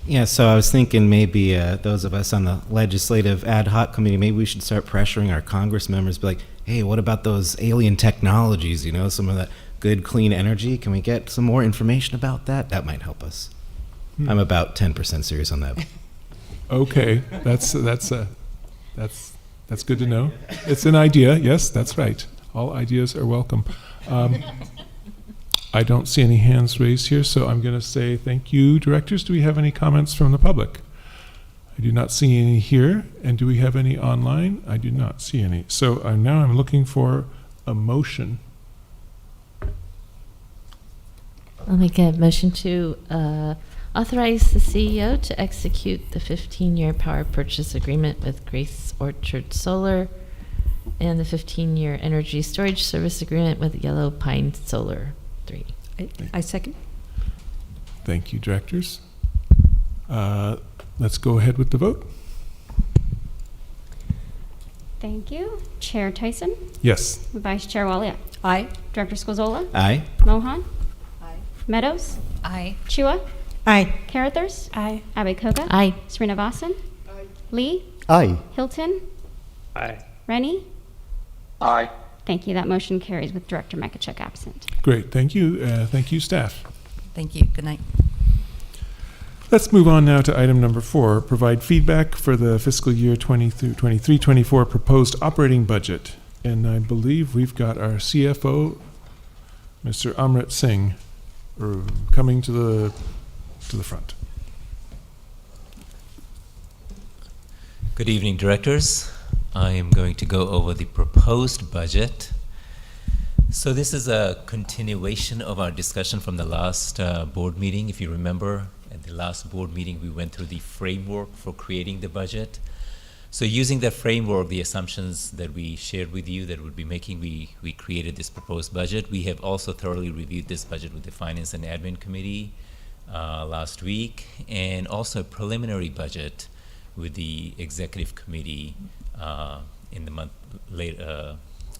Yeah, so I was thinking maybe those of us on the legislative ad hoc committee, maybe we should start pressuring our Congress members, be like, hey, what about those alien technologies, some of that good, clean energy? Can we get some more information about that? That might help us. I'm about 10% serious on that. Okay, that's good to know. It's an idea, yes, that's right. All ideas are welcome. I don't see any hands raised here, so I'm going to say thank you, directors. Do we have any comments from the public? I do not see any here. And do we have any online? I do not see any. So now I'm looking for a motion. I'll make a motion to authorize the CEO to execute the 15-year power purchase agreement with Grace Orchard Solar and the 15-year energy storage service agreement with Yellow Pine Solar 3. I second. Thank you, directors. Let's go ahead with the vote. Thank you. Chair Tyson? Yes. Vice Chair Walia? Aye. Director Scozola? Aye. Mohan? Aye. Meadows? Aye. Chua? Aye. Carruthers? Aye. Abekoga? Aye. Srinivasan? Lee? Aye. Hilton? Aye. Rennie? Aye. Thank you. That motion carries with Director Makachuk absent. Great. Thank you. Thank you, staff. Thank you. Good night. Let's move on now to item number 4, provide feedback for the fiscal year 23-24 proposed operating budget. And I believe we've got our CFO, Mr. Amrit Singh, coming to the front. Good evening, directors. I am going to go over the proposed budget. So this is a continuation of our discussion from the last board meeting. If you remember, at the last board meeting, we went through the framework for creating the budget. So using that framework, the assumptions that we shared with you that we'll be making, we created this proposed budget. We have also thoroughly reviewed this budget with the Finance and Admin Committee last week, and also a preliminary budget with the Executive Committee in the month late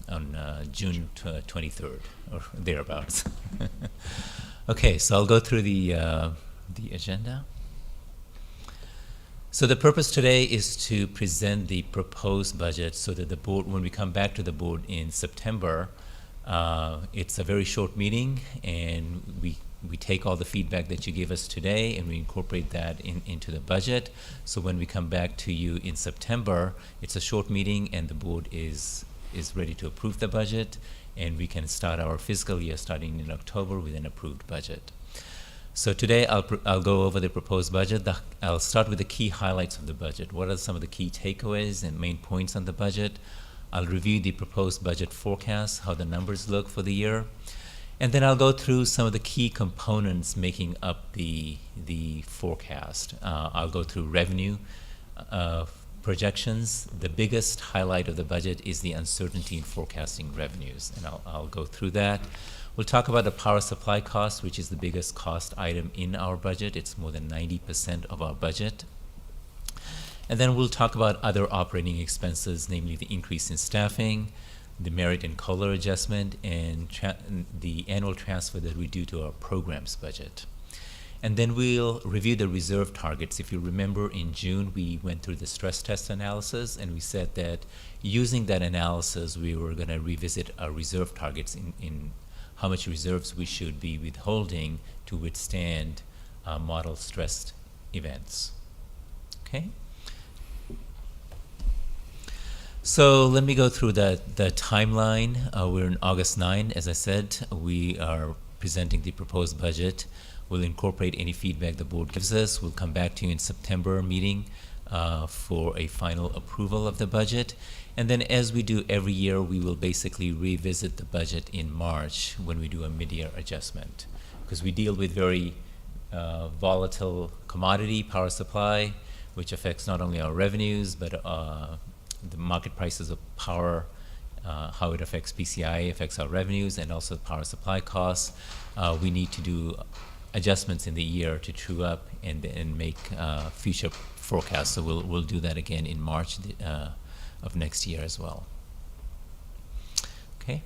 on June 23rd or thereabouts. Okay, so I'll go through the agenda. So the purpose today is to present the proposed budget so that the board, when we come back to the board in September, it's a very short meeting, and we take all the feedback that you give us today and we incorporate that into the budget. So when we come back to you in September, it's a short meeting and the board is ready to approve the budget, and we can start our fiscal year starting in October with an approved budget. So today I'll go over the proposed budget. I'll start with the key highlights of the budget. What are some of the key takeaways and main points on the budget? I'll review the proposed budget forecast, how the numbers look for the year. And then I'll go through some of the key components making up the forecast. I'll go through revenue projections. The biggest highlight of the budget is the uncertainty in forecasting revenues, and I'll go through that. We'll talk about the power supply cost, which is the biggest cost item in our budget. It's more than 90% of our budget. And then we'll talk about other operating expenses, namely the increase in staffing, the merit and COLA adjustment, and the annual transfer that we do to our programs budget. And then we'll review the reserve targets. If you remember, in June, we went through the stress test analysis, and we said that using that analysis, we were going to revisit our reserve targets in how much reserves we should be withholding to withstand model stressed events. Okay? So let me go through the timeline. We're in August 9. As I said, we are presenting the proposed budget. We'll incorporate any feedback the board gives us. We'll come back to you in September meeting for a final approval of the budget. And then as we do every year, we will basically revisit the budget in March when we do a mid-year adjustment. Because we deal with very volatile commodity, power supply, which affects not only our revenues, but the market prices of power, how it affects PCI, affects our revenues, and also power supply costs. We need to do adjustments in the year to true up and make future forecasts. So we'll do that again in March of next year as well. Okay.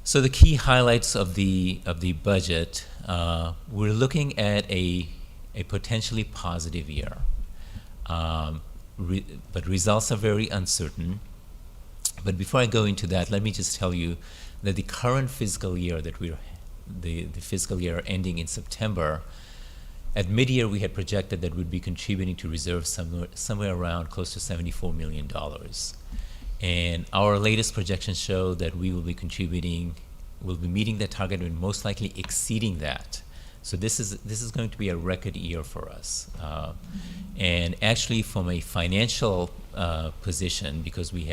So the key highlights of the budget, we're looking at a potentially positive year. But results are very uncertain. But before I go into that, let me just tell you that the current fiscal year that the fiscal year ending in September, at mid-year we had projected that we'd be contributing to reserves somewhere around close to $74 million. And our latest projections show that we will be contributing, we'll be meeting that target and most likely exceeding that. So this is going to be a record year for us. And actually from a financial position, because we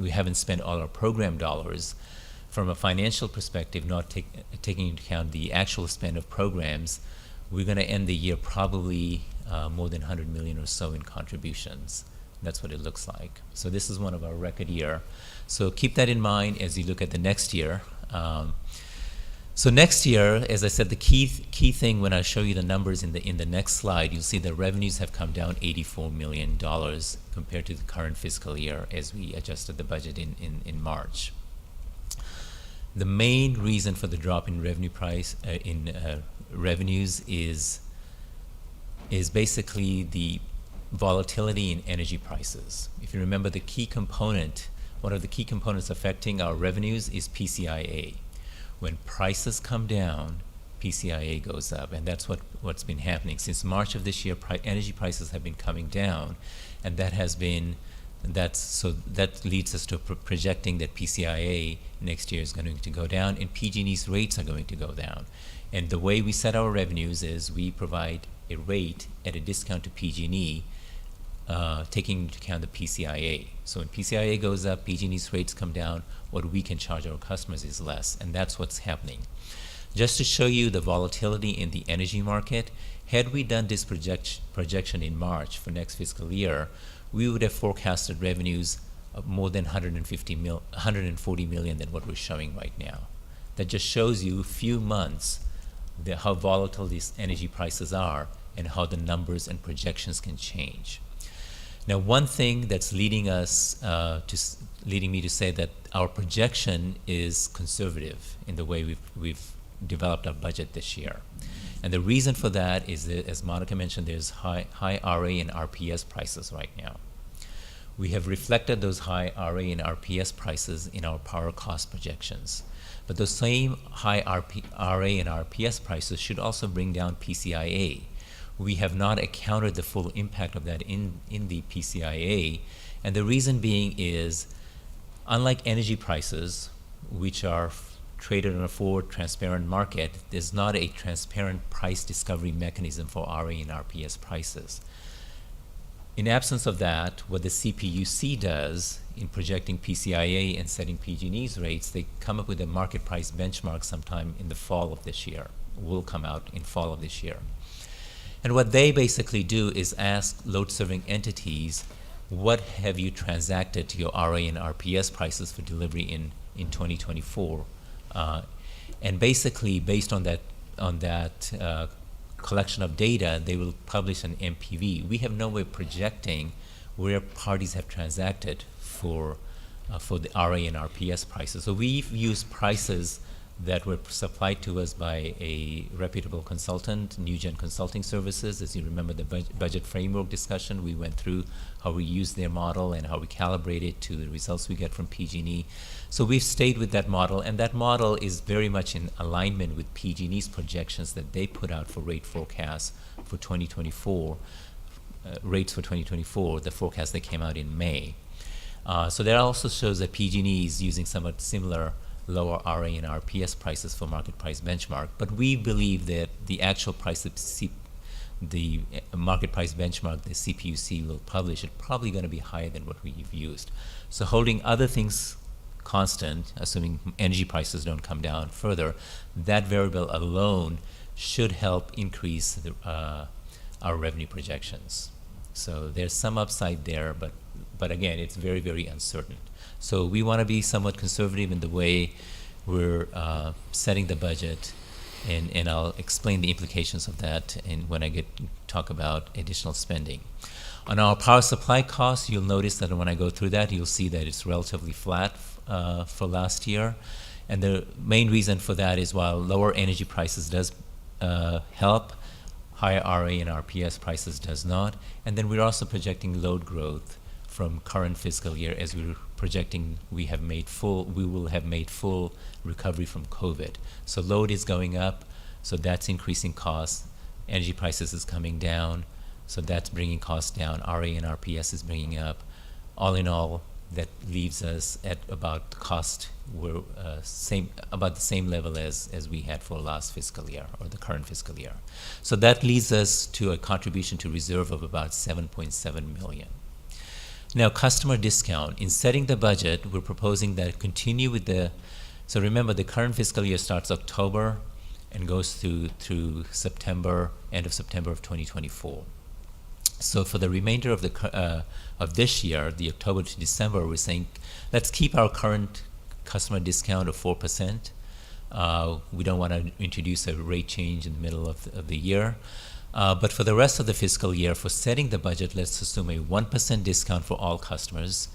haven't spent all our program dollars, from a financial perspective, not taking into account the actual spend of programs, we're going to end the year probably more than 100 million or so in contributions. That's what it looks like. So this is one of our record year. So keep that in mind as you look at the next year. So next year, as I said, the key thing when I show you the numbers in the next slide, you'll see the revenues have come down $84 million compared to the current fiscal year as we adjusted the budget in March. The main reason for the drop in revenues is basically the volatility in energy prices. If you remember, the key component, one of the key components affecting our revenues is PCIA. When prices come down, PCIA goes up, and that's what's been happening. Since March of this year, energy prices have been coming down, and that leads us to projecting that PCIA next year is going to go down, and PG&E's rates are going to go down. And the way we set our revenues is we provide a rate at a discount to PG&E taking into account the PCIA. So when PCIA goes up, PG&E's rates come down, what we can charge our customers is less, and that's what's happening. Just to show you the volatility in the energy market, had we done this projection in March for next fiscal year, we would have forecasted revenues of more than 140 million than what we're showing right now. That just shows you a few months how volatile these energy prices are and how the numbers and projections can change. Now, one thing that's leading me to say that our projection is conservative in the way we've developed our budget this year. And the reason for that is that, as Monica mentioned, there's high RA and RPS prices right now. We have reflected those high RA and RPS prices in our power cost projections. But those same high RA and RPS prices should also bring down PCIA. We have not accounted the full impact of that in the PCIA, and the reason being is, unlike energy prices, which are traded on a forward transparent market, there's not a transparent price discovery mechanism for RA and RPS prices. In absence of that, what the CPUC does in projecting PCIA and setting PG&E's rates, they come up with a market price benchmark sometime in the fall of this year, will come out in fall of this year. And what they basically do is ask load-serving entities, what have you transacted to your RA and RPS prices for delivery in 2024? And basically, based on that collection of data, they will publish an MPV. We have no way of projecting where parties have transacted for the RA and RPS prices. So we've used prices that were supplied to us by a reputable consultant, NewGen Consulting Services. As you remember the budget framework discussion, we went through how we use their model and how we calibrate it to the results we get from PG&E. So we've stayed with that model, and that model is very much in alignment with PG&E's projections that they put out for rate forecasts for 2024, rates for 2024, the forecast that came out in May. So that also shows that PG&E is using somewhat similar lower RA and RPS prices for market price benchmark, but we believe that the actual price that the market price benchmark the CPUC will publish is probably going to be higher than what we've used. So holding other things constant, assuming energy prices don't come down further, that variable alone should help increase our revenue projections. So there's some upside there, but again, it's very, very uncertain. So we want to be somewhat conservative in the way we're setting the budget, and I'll explain the implications of that when I talk about additional spending. On our power supply costs, you'll notice that when I go through that, you'll see that it's relatively flat for last year. And the main reason for that is while lower energy prices does help, higher RA and RPS prices does not. And then we're also projecting load growth from current fiscal year, as we're projecting we will have made full recovery from COVID. So load is going up, so that's increasing costs. Energy prices is coming down, so that's bringing costs down. RA and RPS is bringing up. All in all, that leaves us at about cost about the same level as we had for last fiscal year, or the current fiscal year. So that leads us to a contribution to reserve of about 7.7 million. Now, customer discount. In setting the budget, we're proposing that continue with so remember the current fiscal year starts October and goes through September, end of September of 2024. So for the remainder of this year, the October to December, we're saying let's keep our current customer discount of 4%. We don't want to introduce a rate change in the middle of the year. But for the rest of the fiscal year, for setting the budget, let's assume a 1% discount for all customers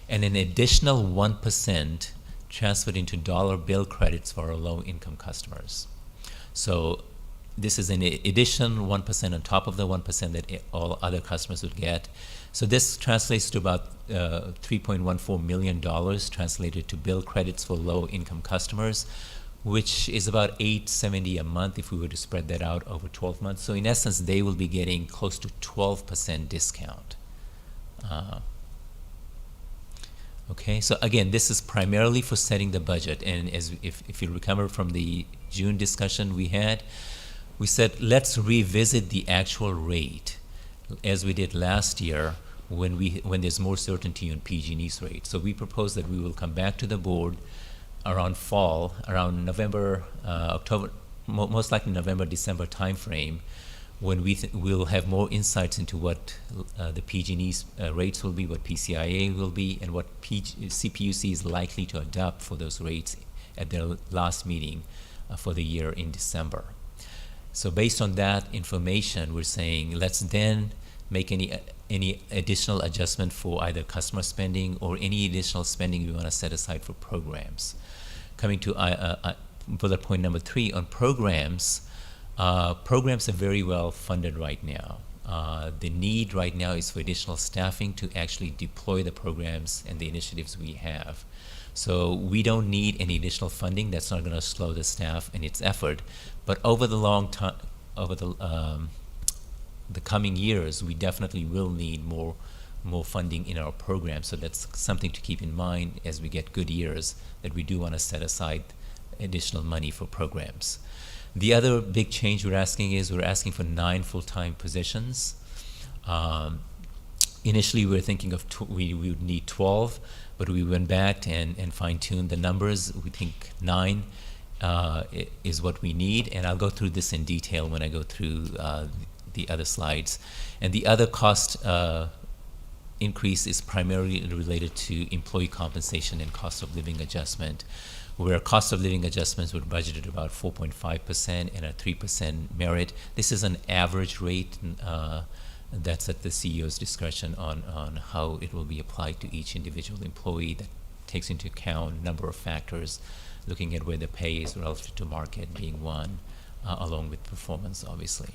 and an additional 1% transferred into dollar bill credits for our low-income customers. So this is an additional 1% on top of the 1% that all other customers would get. So this translates to about $3.14 million translated to bill credits for low-income customers, which is about $870 a month if we were to spread that out over 12 months. So in essence, they will be getting close to 12% discount. Okay, so again, this is primarily for setting the budget. And if you remember from the June discussion we had, we said let's revisit the actual rate. As we did last year, when there's more certainty on PG&E's rate. So we propose that we will come back to the board around fall, around November, October, most likely November, December timeframe, when we'll have more insights into what the PG&E's rates will be, what PCIA will be, and what CPUC is likely to adopt for those rates at their last meeting for the year in December. So based on that information, we're saying let's then make any additional adjustment for either customer spending or any additional spending we want to set aside for programs. Coming to bullet point number 3 on programs. Programs are very well funded right now. The need right now is for additional staffing to actually deploy the programs and the initiatives we have. So we don't need any additional funding. That's not going to slow the staff in its effort. But over the long time, over the coming years, we definitely will need more funding in our program. So that's something to keep in mind as we get good years, that we do want to set aside additional money for programs. The other big change we're asking for 9 full-time positions. Initially, we were thinking of we would need 12, but we went back and fine-tuned the numbers. We think 9 is what we need, and I'll go through this in detail when I go through the other slides. And the other cost increase is primarily related to employee compensation and cost of living adjustment, where cost of living adjustments were budgeted about 4.5% and a 3% merit. This is an average rate that's at the CEO's discretion on how it will be applied to each individual employee. That takes into account a number of factors, looking at where the pay is relative to market being one, along with performance, obviously.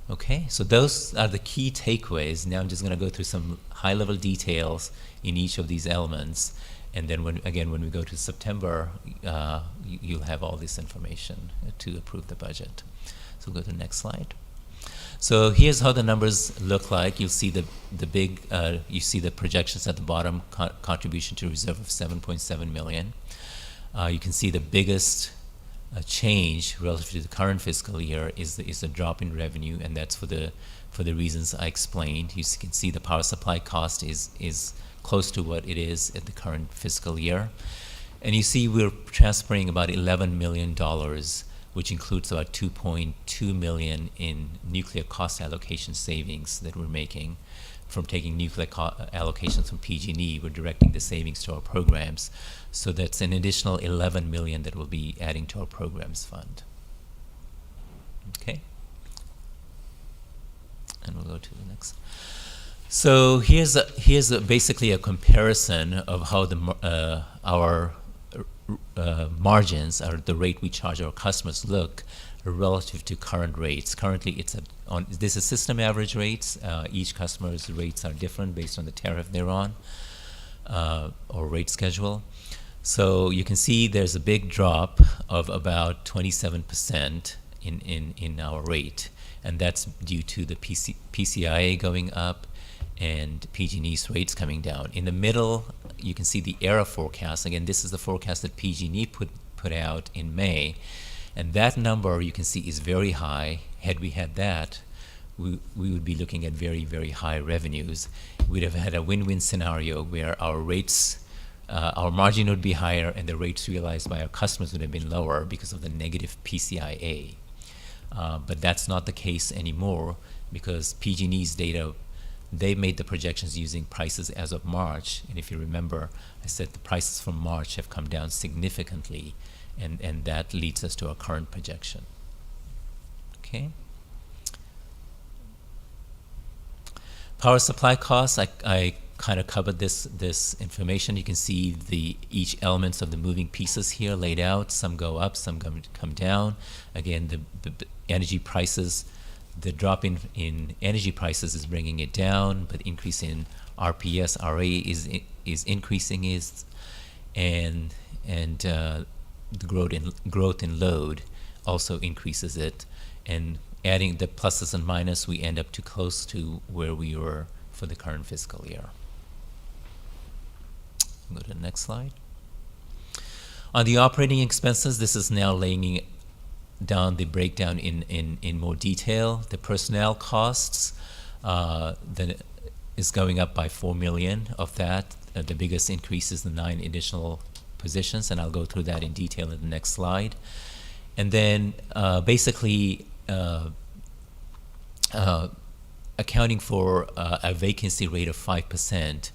Okay, so those are the key takeaways. Now I'm just going to go through some high-level details in each of these elements. And then when we go to September, you'll have all this information to approve the budget. So we'll go to the next slide. So here's how the numbers look like. You'll see the big, you see the projections at the bottom, contribution to reserve of $7.7 million. You can see the biggest change relative to the current fiscal year is the drop in revenue, and that's for the reasons I explained. You can see the power supply cost is close to what it is at the current fiscal year. And you see we're transferring about $11 million, which includes about $2.2 million in nuclear cost allocation savings that we're making from taking nuclear allocations from PG&E. We're directing the savings to our programs. So that's an additional $11 million that we'll be adding to our programs fund. Okay. And we'll go to the next. So here's basically a comparison of how our margins, or the rate we charge our customers, look relative to current rates. Currently, this is system average rates. Each customer's rates are different based on the tariff they're on, or rate schedule. So you can see there's a big drop of about 27% in our rate, and that's due to the PCIA going up and PG&E's rates coming down. In the middle, you can see the ERA forecast. Again, this is the forecast that PG&E put out in May, and that number you can see is very high. Had we had that, we would be looking at very, very high revenues. We'd have had a win-win scenario where our rates, our margin would be higher, and the rates realized by our customers would have been lower because of the negative PCIA. But that's not the case anymore, because PG&E's data, they made the projections using prices as of March, and if you remember, I said the prices from March have come down significantly, and that leads us to our current projection. Okay. Power supply costs, I kind of covered this information. You can see each elements of the moving pieces here laid out. Some go up, some come down. Again, the energy prices, the drop in energy prices is bringing it down, but increase in RPS, RA is increasing it, and the growth in load also increases it. And adding the pluses and minuses, we end up too close to where we were for the current fiscal year. Go to the next slide. On the operating expenses, this is now laying down the breakdown in more detail. The personnel costs, is going up by 4 million. Of that, the biggest increase is the 9 additional positions, and I'll go through that in detail in the next slide. And then basically accounting for a vacancy rate of 5%,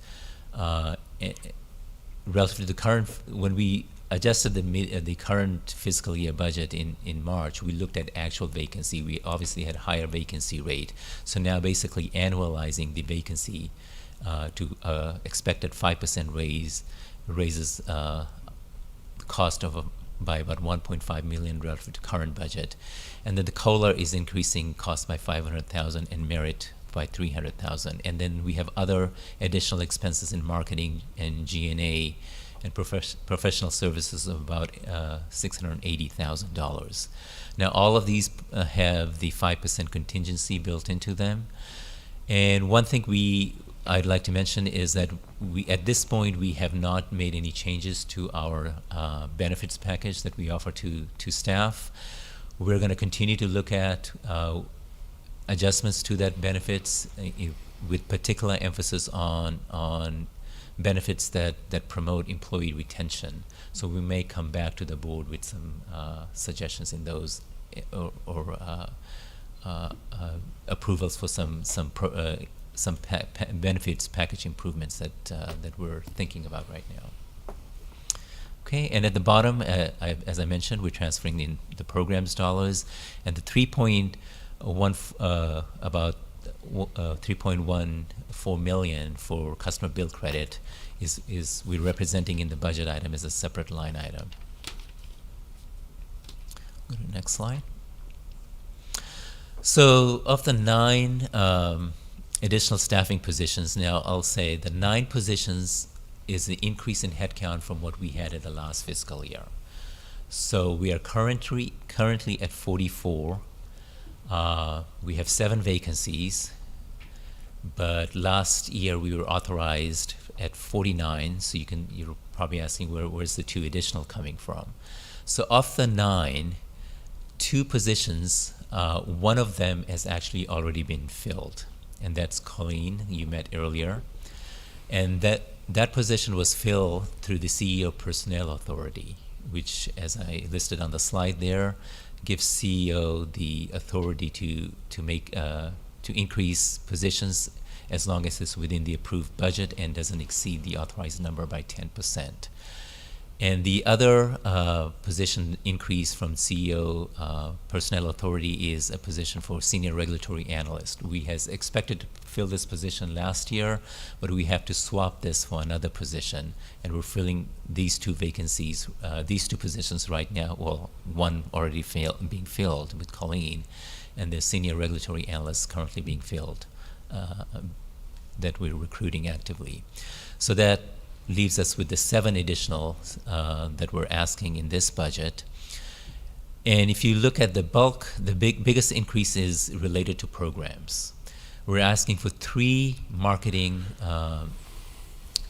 relative to the current, when we adjusted the current fiscal year budget in March, we looked at actual vacancy. We obviously had higher vacancy rate. So now basically annualizing the vacancy to expected 5% raises the cost of by about 1.5 million relative to current budget. And then the COLA is increasing cost by 500,000 and merit by 300,000. And then we have other additional expenses in marketing and G&A and professional services of about $680,000. Now all of these have the 5% contingency built into them. And one thing I'd like to mention is that at this point we have not made any changes to our benefits package that we offer to staff. We're going to continue to look at adjustments to that benefits with particular emphasis on benefits that promote employee retention. So we may come back to the board with some suggestions in those or approvals for some benefits package improvements that we're thinking about right now. Okay, and at the bottom, as I mentioned, we're transferring in the programs dollars, and the 3.14 million for customer bill credit is we're representing in the budget item as a separate line item. Go to the next slide. So of the 9 additional staffing positions, now I'll say the 9 positions is the increase in headcount from what we had in the last fiscal year. So we are currently at 44. We have 7 vacancies, but last year we were authorized at 49. So you're probably asking where's the 2 additional coming from. So of the 9, 2 positions, one of them has actually already been filled, and that's Colleen, you met earlier. And that position was filled through the CEO Personnel Authority, which, as I listed on the slide there, gives CEO the authority to increase positions as long as it's within the approved budget and doesn't exceed the authorized number by 10%. And the other position increase from CEO Personnel Authority is a position for Senior Regulatory Analyst. We has expected to fill this position last year, but we have to swap this for another position, and we're filling these 2 vacancies, these 2 positions right now. Well, one already being filled with Colleen, and the Senior Regulatory Analyst currently being filled that we're recruiting actively. So that leaves us with the 7 additional that we're asking in this budget. And if you look at the bulk, the biggest increase is related to programs. We're asking for 3 marketing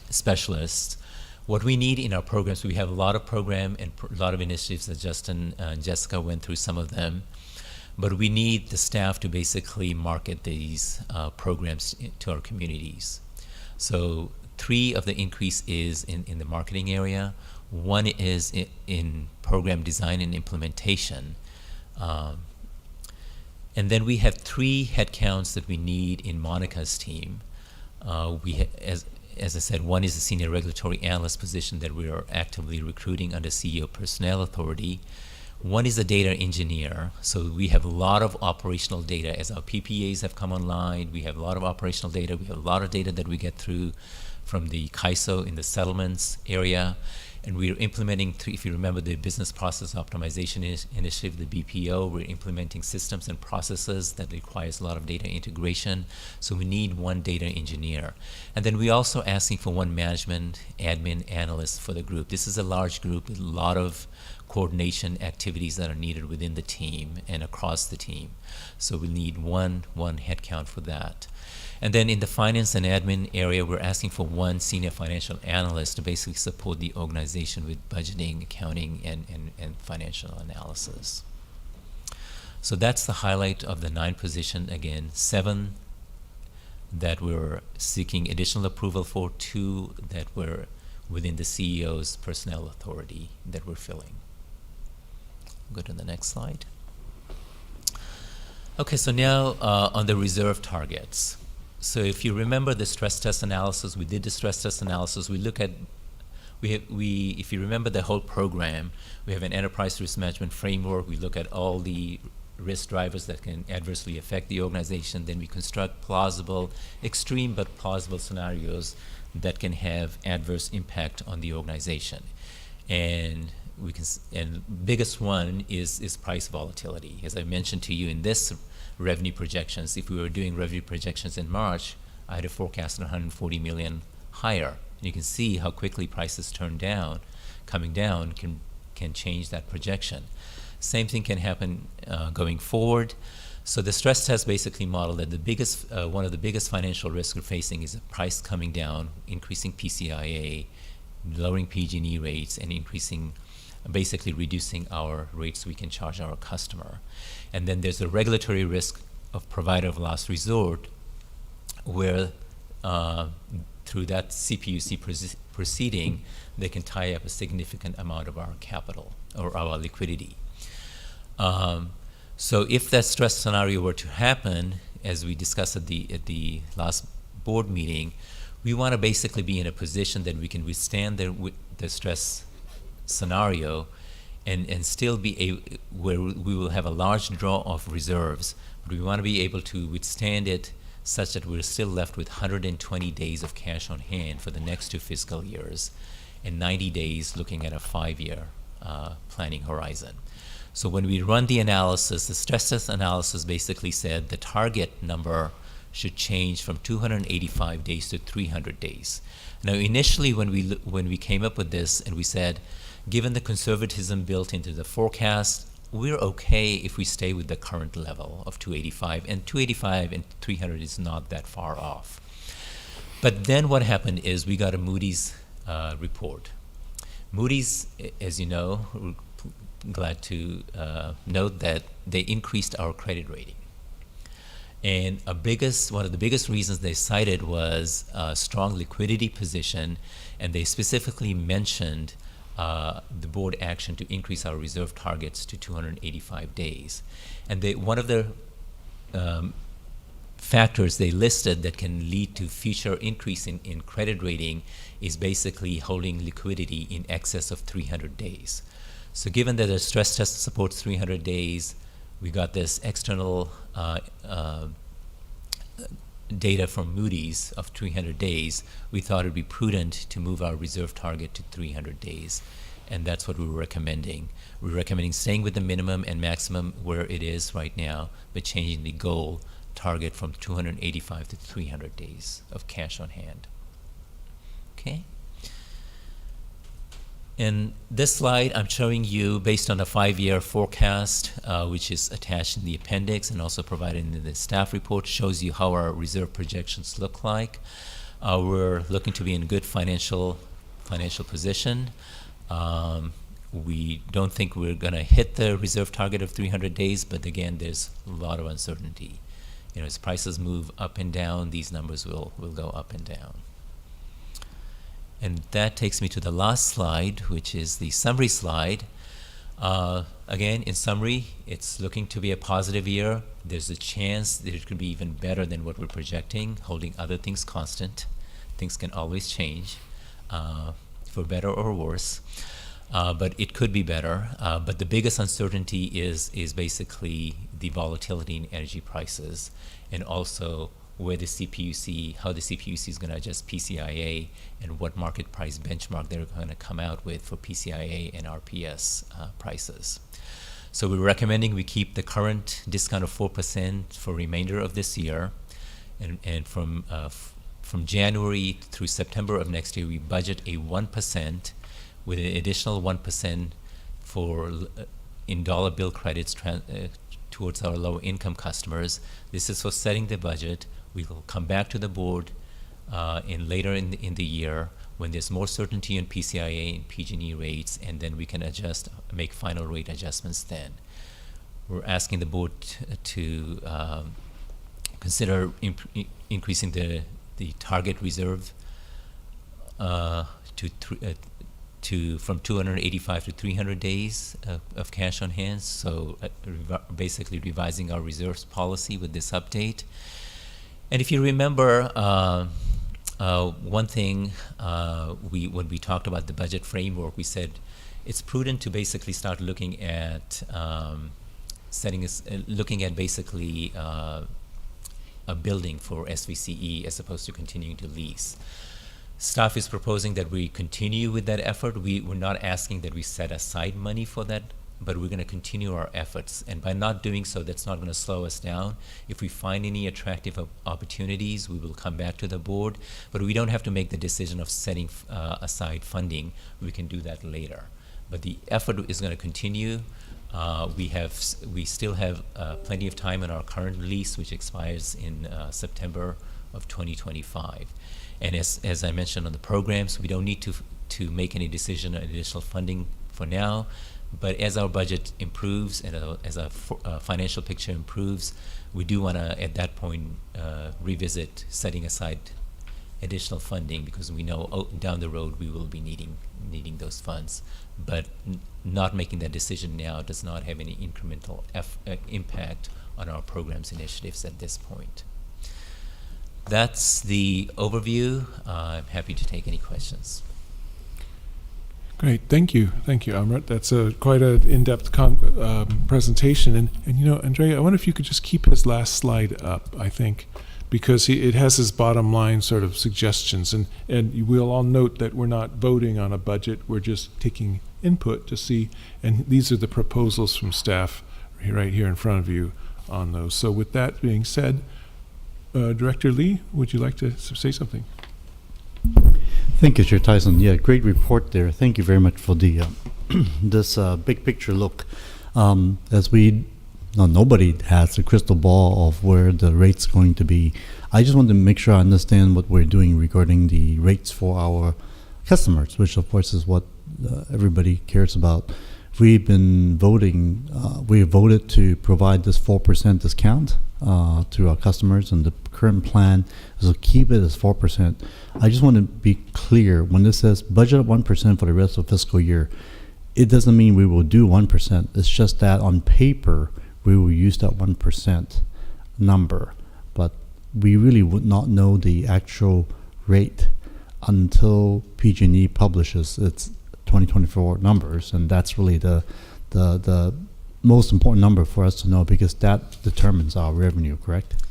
specialists. What we need in our programs, we have a lot of program and a lot of initiatives that Justin and Jessica went through some of them, but we need the staff to basically market these programs to our communities. So 3 of the increase is in the marketing area. 1 is in program design and implementation. And then we have 3 headcounts that we need in Monica's team. As I said, 1 is a Senior Regulatory Analyst position that we are actively recruiting under CEO Personnel Authority. 1 is a data engineer. So we have a lot of operational data. As our PPAs have come online, we have a lot of operational data. We have a lot of data that we get through from the CAISO in the settlements area. And we're implementing, if you remember the Business Process Optimization Initiative, the BPO, we're implementing systems and processes that requires a lot of data integration. So we need 1 data engineer. And then we're also asking for 1 management admin analyst for the group. This is a large group with a lot of coordination activities that are needed within the team and across the team. So we need one headcount for that. And then in the finance and admin area, we're asking for 1 senior financial analyst to basically support the organization with budgeting, accounting, and financial analysis. So that's the highlight of the 9 position. Again, 7 that we're seeking additional approval for, 2 that were within the CEO's personnel authority that we're filling. Go to the next slide. Okay, so now on the reserve targets. So if you remember the stress test analysis, we did the stress test analysis. We look at, if you remember the whole program, we have an enterprise risk management framework. We look at all the risk drivers that can adversely affect the organization. Then we construct plausible, extreme but plausible scenarios that can have adverse impact on the organization. And we can, and biggest one is price volatility. As I mentioned to you in this revenue projections, if we were doing revenue projections in March, I had a forecast of 140 million higher. And you can see how quickly prices coming down can change that projection. Same thing can happen going forward. So the stress test basically modeled that the biggest, one of the biggest financial risks we're facing is the price coming down, increasing PCIA, lowering PG&E rates, and basically reducing our rates we can charge our customer. And then there's a regulatory risk of provider of last resort, where through that CPUC proceeding, they can tie up a significant amount of our capital or our liquidity. So if that stress scenario were to happen, as we discussed at the last board meeting, we want to basically be in a position that we can withstand the stress scenario and still be where we will have a large draw of reserves, but we want to be able to withstand it such that we're still left with 120 days of cash on hand for the next 2 fiscal years and 90 days looking at a 5-year planning horizon. So when we run the analysis, the stress test analysis basically said the target number should change from 285 days to 300 days. Now initially when we came up with this and we said, given the conservatism built into the forecast, we're okay if we stay with the current level of 285, and 285 and 300 is not that far off. But then what happened is we got a Moody's report. Moody's, as you know, we're glad to note that they increased our credit rating. And one of the biggest reasons they cited was a strong liquidity position, and they specifically mentioned the board action to increase our reserve targets to 285 days. And one of the factors they listed that can lead to future increase in credit rating is basically holding liquidity in excess of 300 days. So given that the stress test supports 300 days, we got this external data from Moody's of 300 days, we thought it would be prudent to move our reserve target to 300 days. And that's what we were recommending. We're recommending staying with the minimum and maximum where it is right now, but changing the goal target from 285 to 300 days of cash on hand. Okay? In this slide, I'm showing you, based on a 5-year forecast, which is attached in the appendix and also provided in the staff report, shows you how our reserve projections look like. We're looking to be in good financial position. We don't think we're going to hit the reserve target of 300 days, but again, there's a lot of uncertainty. You know, as prices move up and down, these numbers will go up and down. And that takes me to the last slide, which is the summary slide. Again, in summary, it's looking to be a positive year. There's a chance that it could be even better than what we're projecting, holding other things constant. Things can always change, for better or worse, but it could be better. But the biggest uncertainty is basically the volatility in energy prices, and also where the CPUC, how the CPUC is going to adjust PCIA and what market price benchmark they're going to come out with for PCIA and RPS prices. So we're recommending we keep the current discount of 4% for remainder of this year, and from January through September of next year, we budget a 1% with an additional 1% for in dollar bill credits towards our low income customers. This is for setting the budget. We will come back to the board later in the year when there's more certainty on PCIA and PG&E rates, and then we can make final rate adjustments then. We're asking the board to consider increasing the target reserve to from 285 to 300 days of cash on hand. So basically revising our reserves policy with this update. And if you remember, one thing when we talked about the budget framework, we said it's prudent to basically start looking at basically a building for SVCE as opposed to continuing to lease. Staff is proposing that we continue with that effort. We're not asking that we set aside money for that, but we're going to continue our efforts. And by not doing so, that's not going to slow us down. If we find any attractive opportunities, we will come back to the board. But we don't have to make the decision of setting aside funding. We can do that later. But the effort is going to continue. We still have plenty of time in our current lease, which expires in September of 2025. And as I mentioned on the programs, we don't need to make any decision on additional funding for now. But as our budget improves and as our financial picture improves, we do want to, at that point, revisit setting aside additional funding, because we know down the road we will be needing those funds. But not making that decision now does not have any incremental impact on our programs initiatives at this point. That's the overview. I'm happy to take any questions. Great, thank you, Amrit. That's quite an in-depth presentation. And you know, Andrea, I wonder if you could just keep his last slide up, I think, because it has his bottom line sort of suggestions. And we'll all note that we're not voting on a budget, we're just taking input to see, and these are the proposals from staff right here in front of you on those. So with that being said, Director Lee, would you like to say something? Thank you, Chair Tyson. Yeah, great report there. Thank you very much for the this big picture look. Nobody has a crystal ball of where the rate's going to be. I just want to make sure I understand what we're doing regarding the rates for our customers, which of course is what everybody cares about. We've been voting, we voted to provide this 4% discount to our customers, and the current plan is to keep it as 4%. I just want to be clear, when this says budget of 1% for the rest of the fiscal year, it doesn't mean we will do 1%. It's just that on paper, we will use that 1% number. But we really would not know the actual rate until PG&E publishes its 2024 numbers, and that's really the most important number for us to know, because that determines our revenue, correct?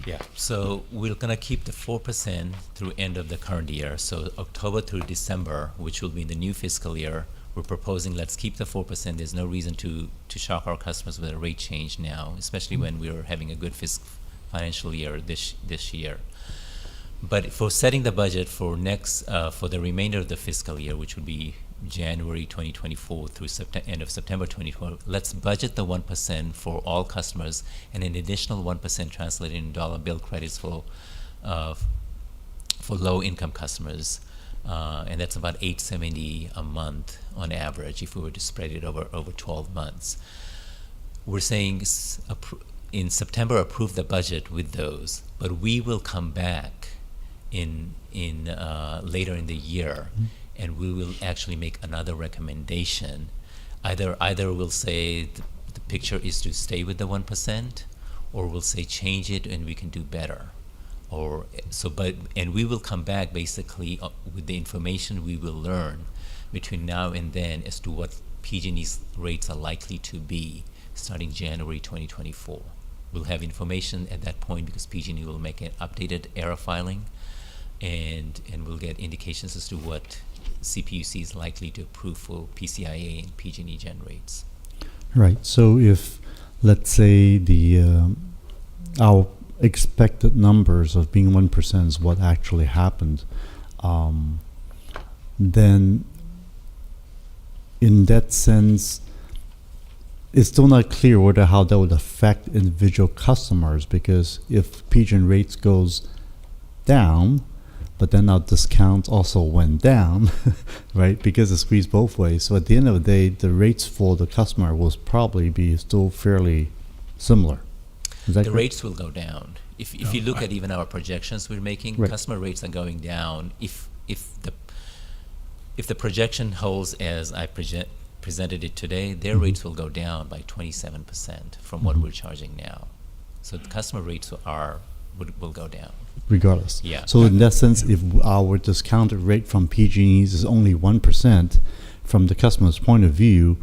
Yeah, so we're going to keep the 4% through end of the current year. So October through December, which will be the new fiscal year, we're proposing let's keep the 4%. There's no reason to shock our customers with a rate change now, especially when we're having a good financial year this year. But for setting the budget for for the remainder of the fiscal year, which would be January 2024 through end of September 2024, let's budget the 1% for all customers and an additional 1% translated in dollar bill credits for low-income customers, and that's about $870 a month on average if we were to spread it over 12 months. We're saying in September approve the budget with those, but we will come back in later in the year. Mm-hmm. And we will actually make another recommendation. Either we'll say the picture is to stay with the 1%, or we'll say change it and we can do better. And we will come back basically with the information we will learn between now and then as to what PG&E's rates are likely to be starting January 2024. We'll have information at that point because PG&E will make an updated ERA filing, and we'll get indications as to what CPUC is likely to approve for PCIA and PG&E gen rates. Right. So if, let's say, our expected numbers of being 1% is what actually happened, then in that sense, it's still not clear how that would affect individual customers, because if PG&E rates goes down, but then our discounts also went down, right? Because it's squeezed both ways. So at the end of the day, the rates for the customer will probably be still fairly similar. Is that The correct? rates will go down. If you look at even our projections we're making, Right. customer rates are going down. If the projection holds as I presented it today, their Mm-hmm. rates will go down by 27% from what we're charging now. So the customer rates will go down. Regardless. Yeah. So in that sense, if our discounted rate from PG&E's is only 1%, from the customer's point of view,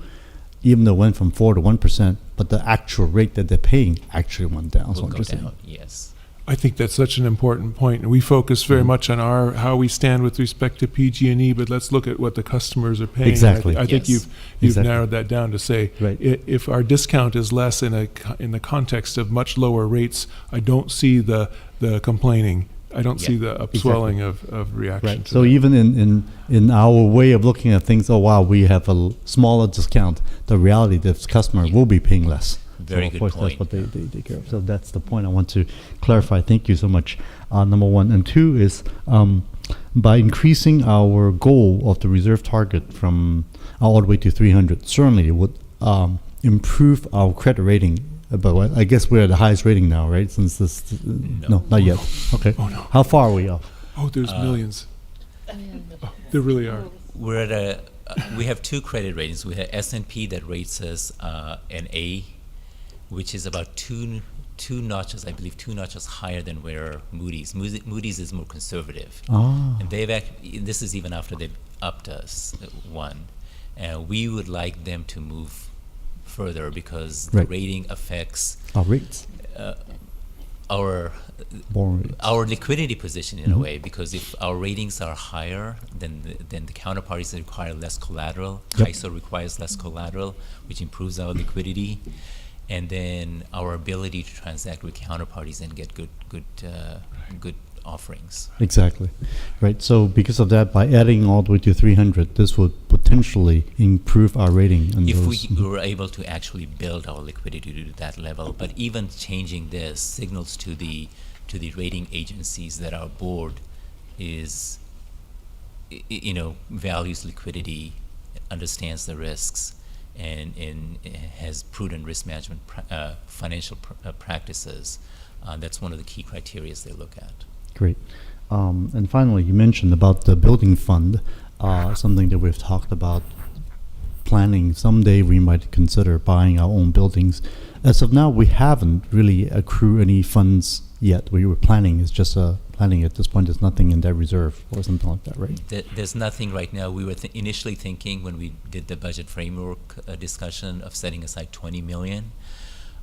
even though it went from 4 to 1%, but the actual rate that they're paying actually went down. That's Will what go you're saying. down, yes. I think that's such an important point, and we focus very much on how we stand with respect to PG&E, but let's look at what the customers are paying. Exactly. I think Yes. you've Exactly. narrowed that down to say, Right. if our discount is less in the context of much lower rates, I don't see the complaining. I don't see the upswelling of reaction. Right. To So that. even in our way of looking at things, oh wow, we have a smaller discount. The reality, the customer will be paying less. Very so good of course, point. that's what they care of. So that's the point I want to clarify. Thank you so much. Number one. And two is by increasing our goal of the reserve target from all the way to 300, certainly it would improve our credit rating. But I guess we're at the highest rating now, right? Since this, no, not yet. Okay. Oh, no. How far are we off? Oh, there's millions. Oh, there really are. We're at we have two credit ratings. We have S&P that rates us an A, which is about two notches, I believe, 2 notches higher than where Moody's. Moody's is more conservative. Ah. And this is even after they've upped us one. And we would like them to move further because the Right. rating affects Our rates. our Borrowing rates. our liquidity position in a Mhm. way, because if our ratings are higher, then the counterparties require less collateral. Yep. CAISO requires less collateral, which improves our liquidity, and then our ability to transact with counterparties and get good offerings. Exactly. Right. So because of that, by adding all the way to 300, this would potentially improve our rating. And If those, we were able to actually build our liquidity to that level, but even changing this signals to the rating agencies that our board is, values liquidity, understands the risks, and has prudent risk management financial practices. That's one of the key criteria they look at. great. And finally, you mentioned about the building fund, something that we've talked about planning. Someday we might consider buying our own buildings. As of now, we haven't really accrued any funds yet. We were planning. It's just planning at this point. There's nothing in that reserve or something like that, right? There's nothing right now. We were initially thinking when we did the budget framework discussion of setting aside $20 million.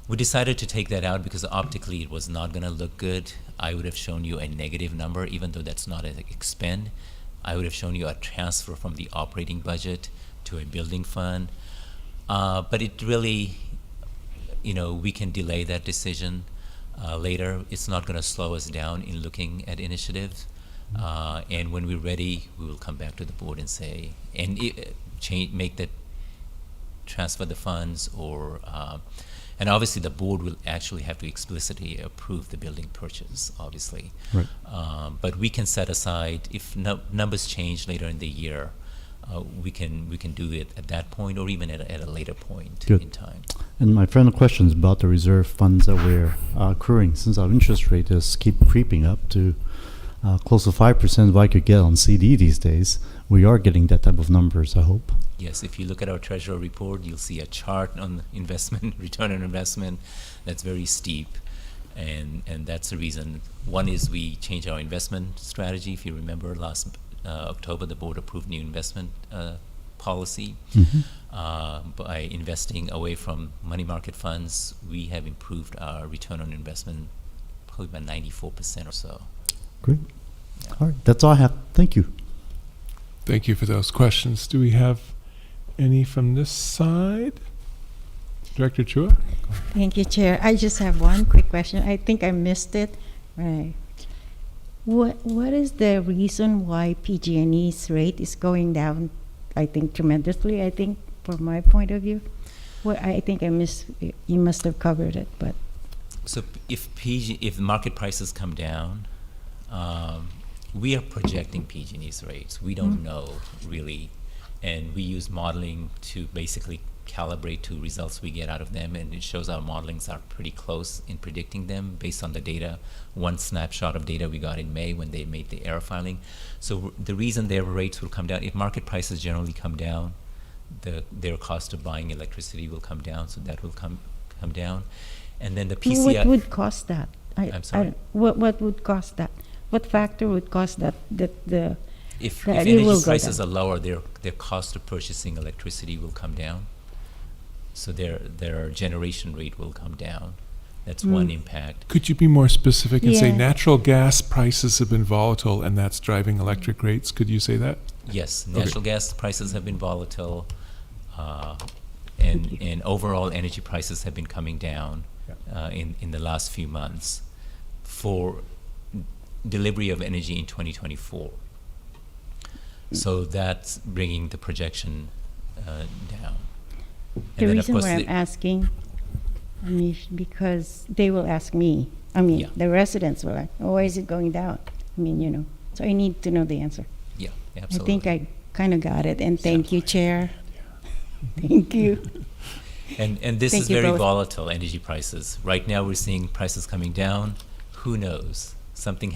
We decided to take that out because optically it was not going to look good. I would have shown you a negative number, even though that's not an expend. I would have shown you a transfer from the operating budget to a building fund. But it really, we can delay that decision later. It's not going to slow us down in looking at initiatives. And when we're ready, we will come back to the board and say, make that transfer the funds or and obviously the board will actually have to explicitly approve the building purchase, obviously. Right. But we can set aside, if numbers change later in the year, we can do it at that point or even at a later point Good. in time. And my final question is about the reserve funds that we're accruing. Since our interest rate is keep creeping up to close to 5% I could get on CD these days, we are getting that type of numbers, I hope. Yes, if you look at our treasurer report, you'll see a chart on investment, return on investment, that's very steep. And that's the reason. One is we changed our investment strategy. If you remember last October, the board approved new investment policy. By investing away from money market funds, we have improved our return on investment probably by 94% or so. Great. All right, that's all I have. Thank you. Thank you for those questions. Do we have any from this side? Director Chua? Thank you, Chair. I just have one quick question. I think I missed it. Right. What is the reason why PG&E's rate is going down, I think, tremendously, I think, from my point of view? I think I missed, you must have covered it, but. So if market prices come down, we are projecting PG&E's rates. We don't know really, and we use modeling to basically calibrate to results we get out of them, and it shows our modelings are pretty close in predicting them based on the data. One snapshot of data we got in May when they made the error filing. So the reason their rates will come down, if market prices generally come down, their cost of buying electricity will come down, so that will come down. And then the PCI... What would cost that? I'm sorry? What would cost that? What factor would cost that? If that energy prices are lower, their cost of purchasing electricity will come down. So their generation rate will come down. That's one impact. Could you be more specific and say Yeah. natural gas prices have been volatile and that's driving electric rates? Could you say that? Yes, Okay. natural gas prices have been volatile, and overall energy prices have been coming down in the last few months for delivery of energy in 2024. So that's bringing the projection down. The then, of reason course, why I'm asking, Anish, because they will ask me. I mean, Yeah. the residents will ask, oh, why is it going down? I mean, so I need to know the answer. Yeah, I absolutely. think I kind of got it, and thank you, Chair. Thank you. And this Thank is you very both. volatile, energy prices. Right now we're seeing prices coming down. Who knows? Something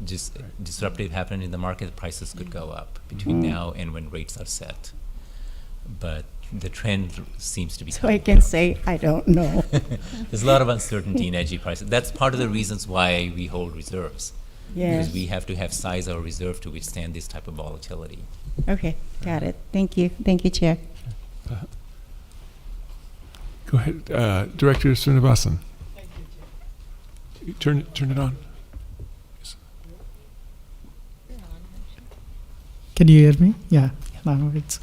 just disruptive happened in the market, prices could go up between now and when rates are set. But the trend seems to be So I can say, I don't know. There's a lot of uncertainty in energy prices. That's part of the reasons why we hold reserves. Yes. Because we have to have size our reserve to withstand this type of volatility. Okay, got it. Thank you. Thank you, Chair. Go ahead, Director Srinivasan. Turn it on. Can you hear me? Yeah. Now it's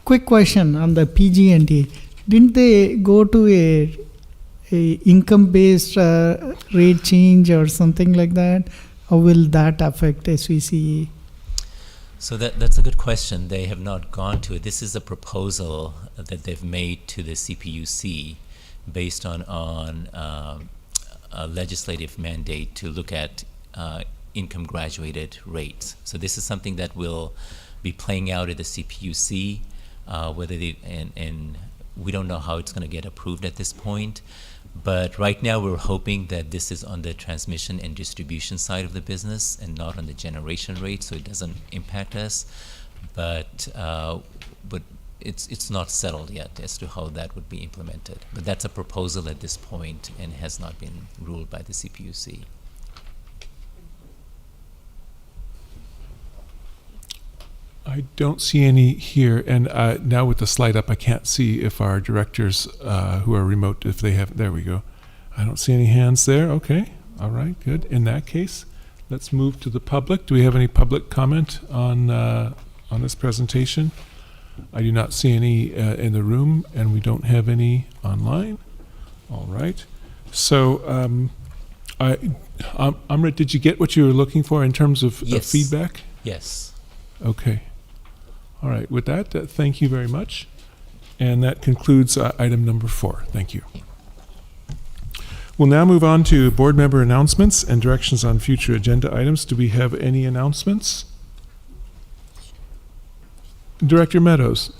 quick question on the PG&E. Didn't they go to a income-based rate change or something like that? How will that affect SVCE? So that's a good question. They have not gone to it. This is a proposal that they've made to the CPUC based on a legislative mandate to look at income graduated rates. So this is something that will be playing out at the CPUC, whether they, and we don't know how it's going to get approved at this point. But right now we're hoping that this is on the transmission and distribution side of the business and not on the generation rate, so it doesn't impact us. But it's not settled yet as to how that would be implemented. But that's a proposal at this point and has not been ruled by the CPUC. I don't see any here, and now with the slide up, I can't see if our directors who are remote, if they have, there we go. I don't see any hands there. Okay, all right, good. In that case, let's move to the public. Do we have any public comment on this presentation? I do not see any in the room, and we don't have any online. All right. So, Amrit, did you get what you were looking for in terms of Yes. feedback? Yes. Okay. All right. With that, thank you very much. And that concludes item number 4. Thank you. We'll now move on to board member announcements and directions on future agenda items. Do we have any announcements? Director Meadows.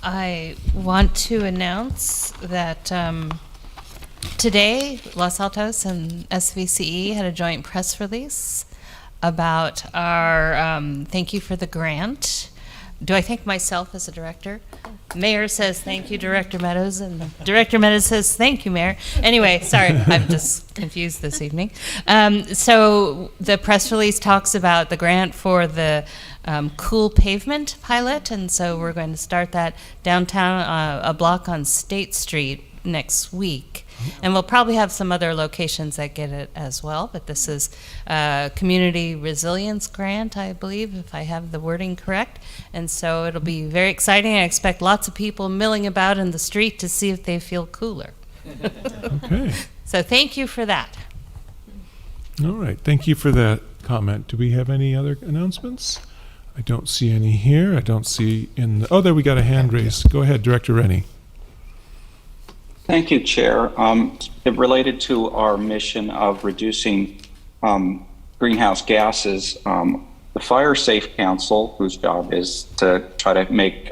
I want to announce that today Los Altos and SVCE had a joint press release about our thank you for the grant. Do I thank myself as a director? Mayor says thank you, Director Meadows, and Director Meadows says thank you, Mayor. Anyway, sorry, I'm just confused this evening. So the press release talks about the grant for the cool pavement pilot, and so we're going to start that downtown, a block on State Street next week. And we'll probably have some other locations that get it as well, but this is a community resilience grant, I believe, if I have the wording correct. And so it'll be very exciting. I expect lots of people milling about in the street to see if they feel cooler. Okay. So thank you for that. All right. Thank you for that comment. Do we have any other announcements? I don't see any here. I don't see in the, oh, there we got a hand raised. Go ahead, Director Rennie. Thank you, Chair. It related to our mission of reducing greenhouse gases. The Fire Safe Council, whose job is to try to make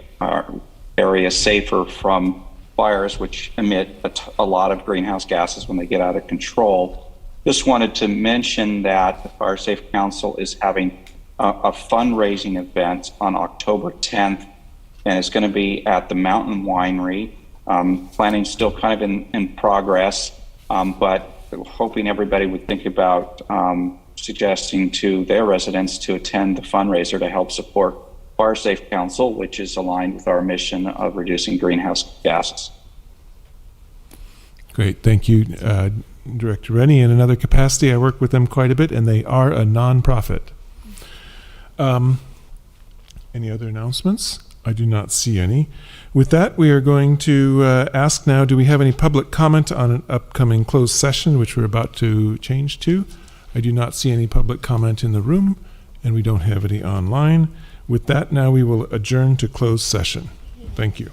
areas safer from fires, which emit a lot of greenhouse gases when they get out of control. Just wanted to mention that the Fire Safe Council is having a fundraising event on October 10th, and it's going to be at the Mountain Winery. Planning's still kind of in progress, but hoping everybody would think about suggesting to their residents to attend the fundraiser to help support Fire Safe Council, which is aligned with our mission of reducing greenhouse gases. Great, thank you, Director Rennie. In another capacity, I work with them quite a bit, and they are a nonprofit. Any other announcements? I do not see any. With that, we are going to ask now, do we have any public comment on an upcoming closed session, which we're about to change to? I do not see any public comment in the room, and we don't have any online. With that, now we will adjourn to closed session. Thank you.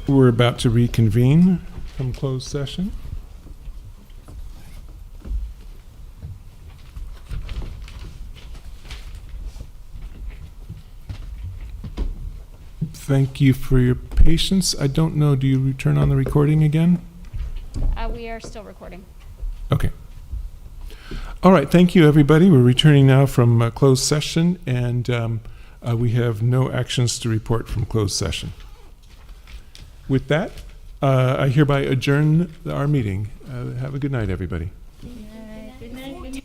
We're about to reconvene from closed session. Thank you for your patience. I don't know, do you turn on the recording again? We are still recording. Okay. All right, thank you, everybody. We're returning now from closed session, and we have no actions to report from closed session. With that, I hereby adjourn our meeting. Have a good night, everybody. Good night.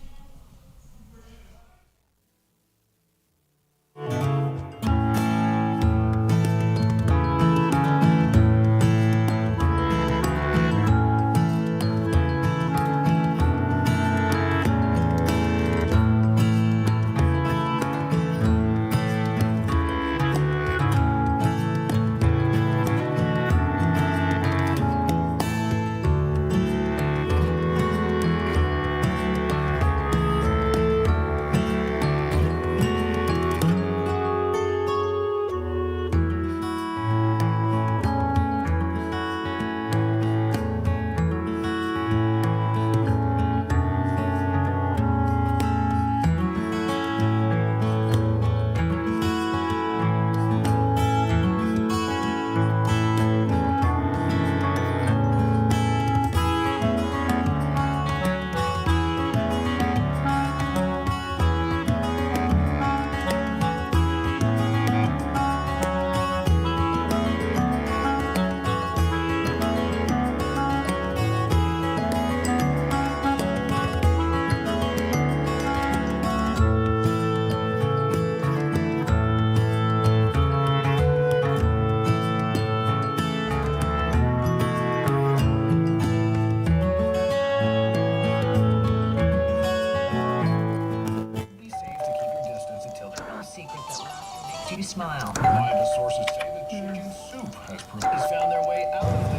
Smile. Reliable sources say that chicken soup has found their way out of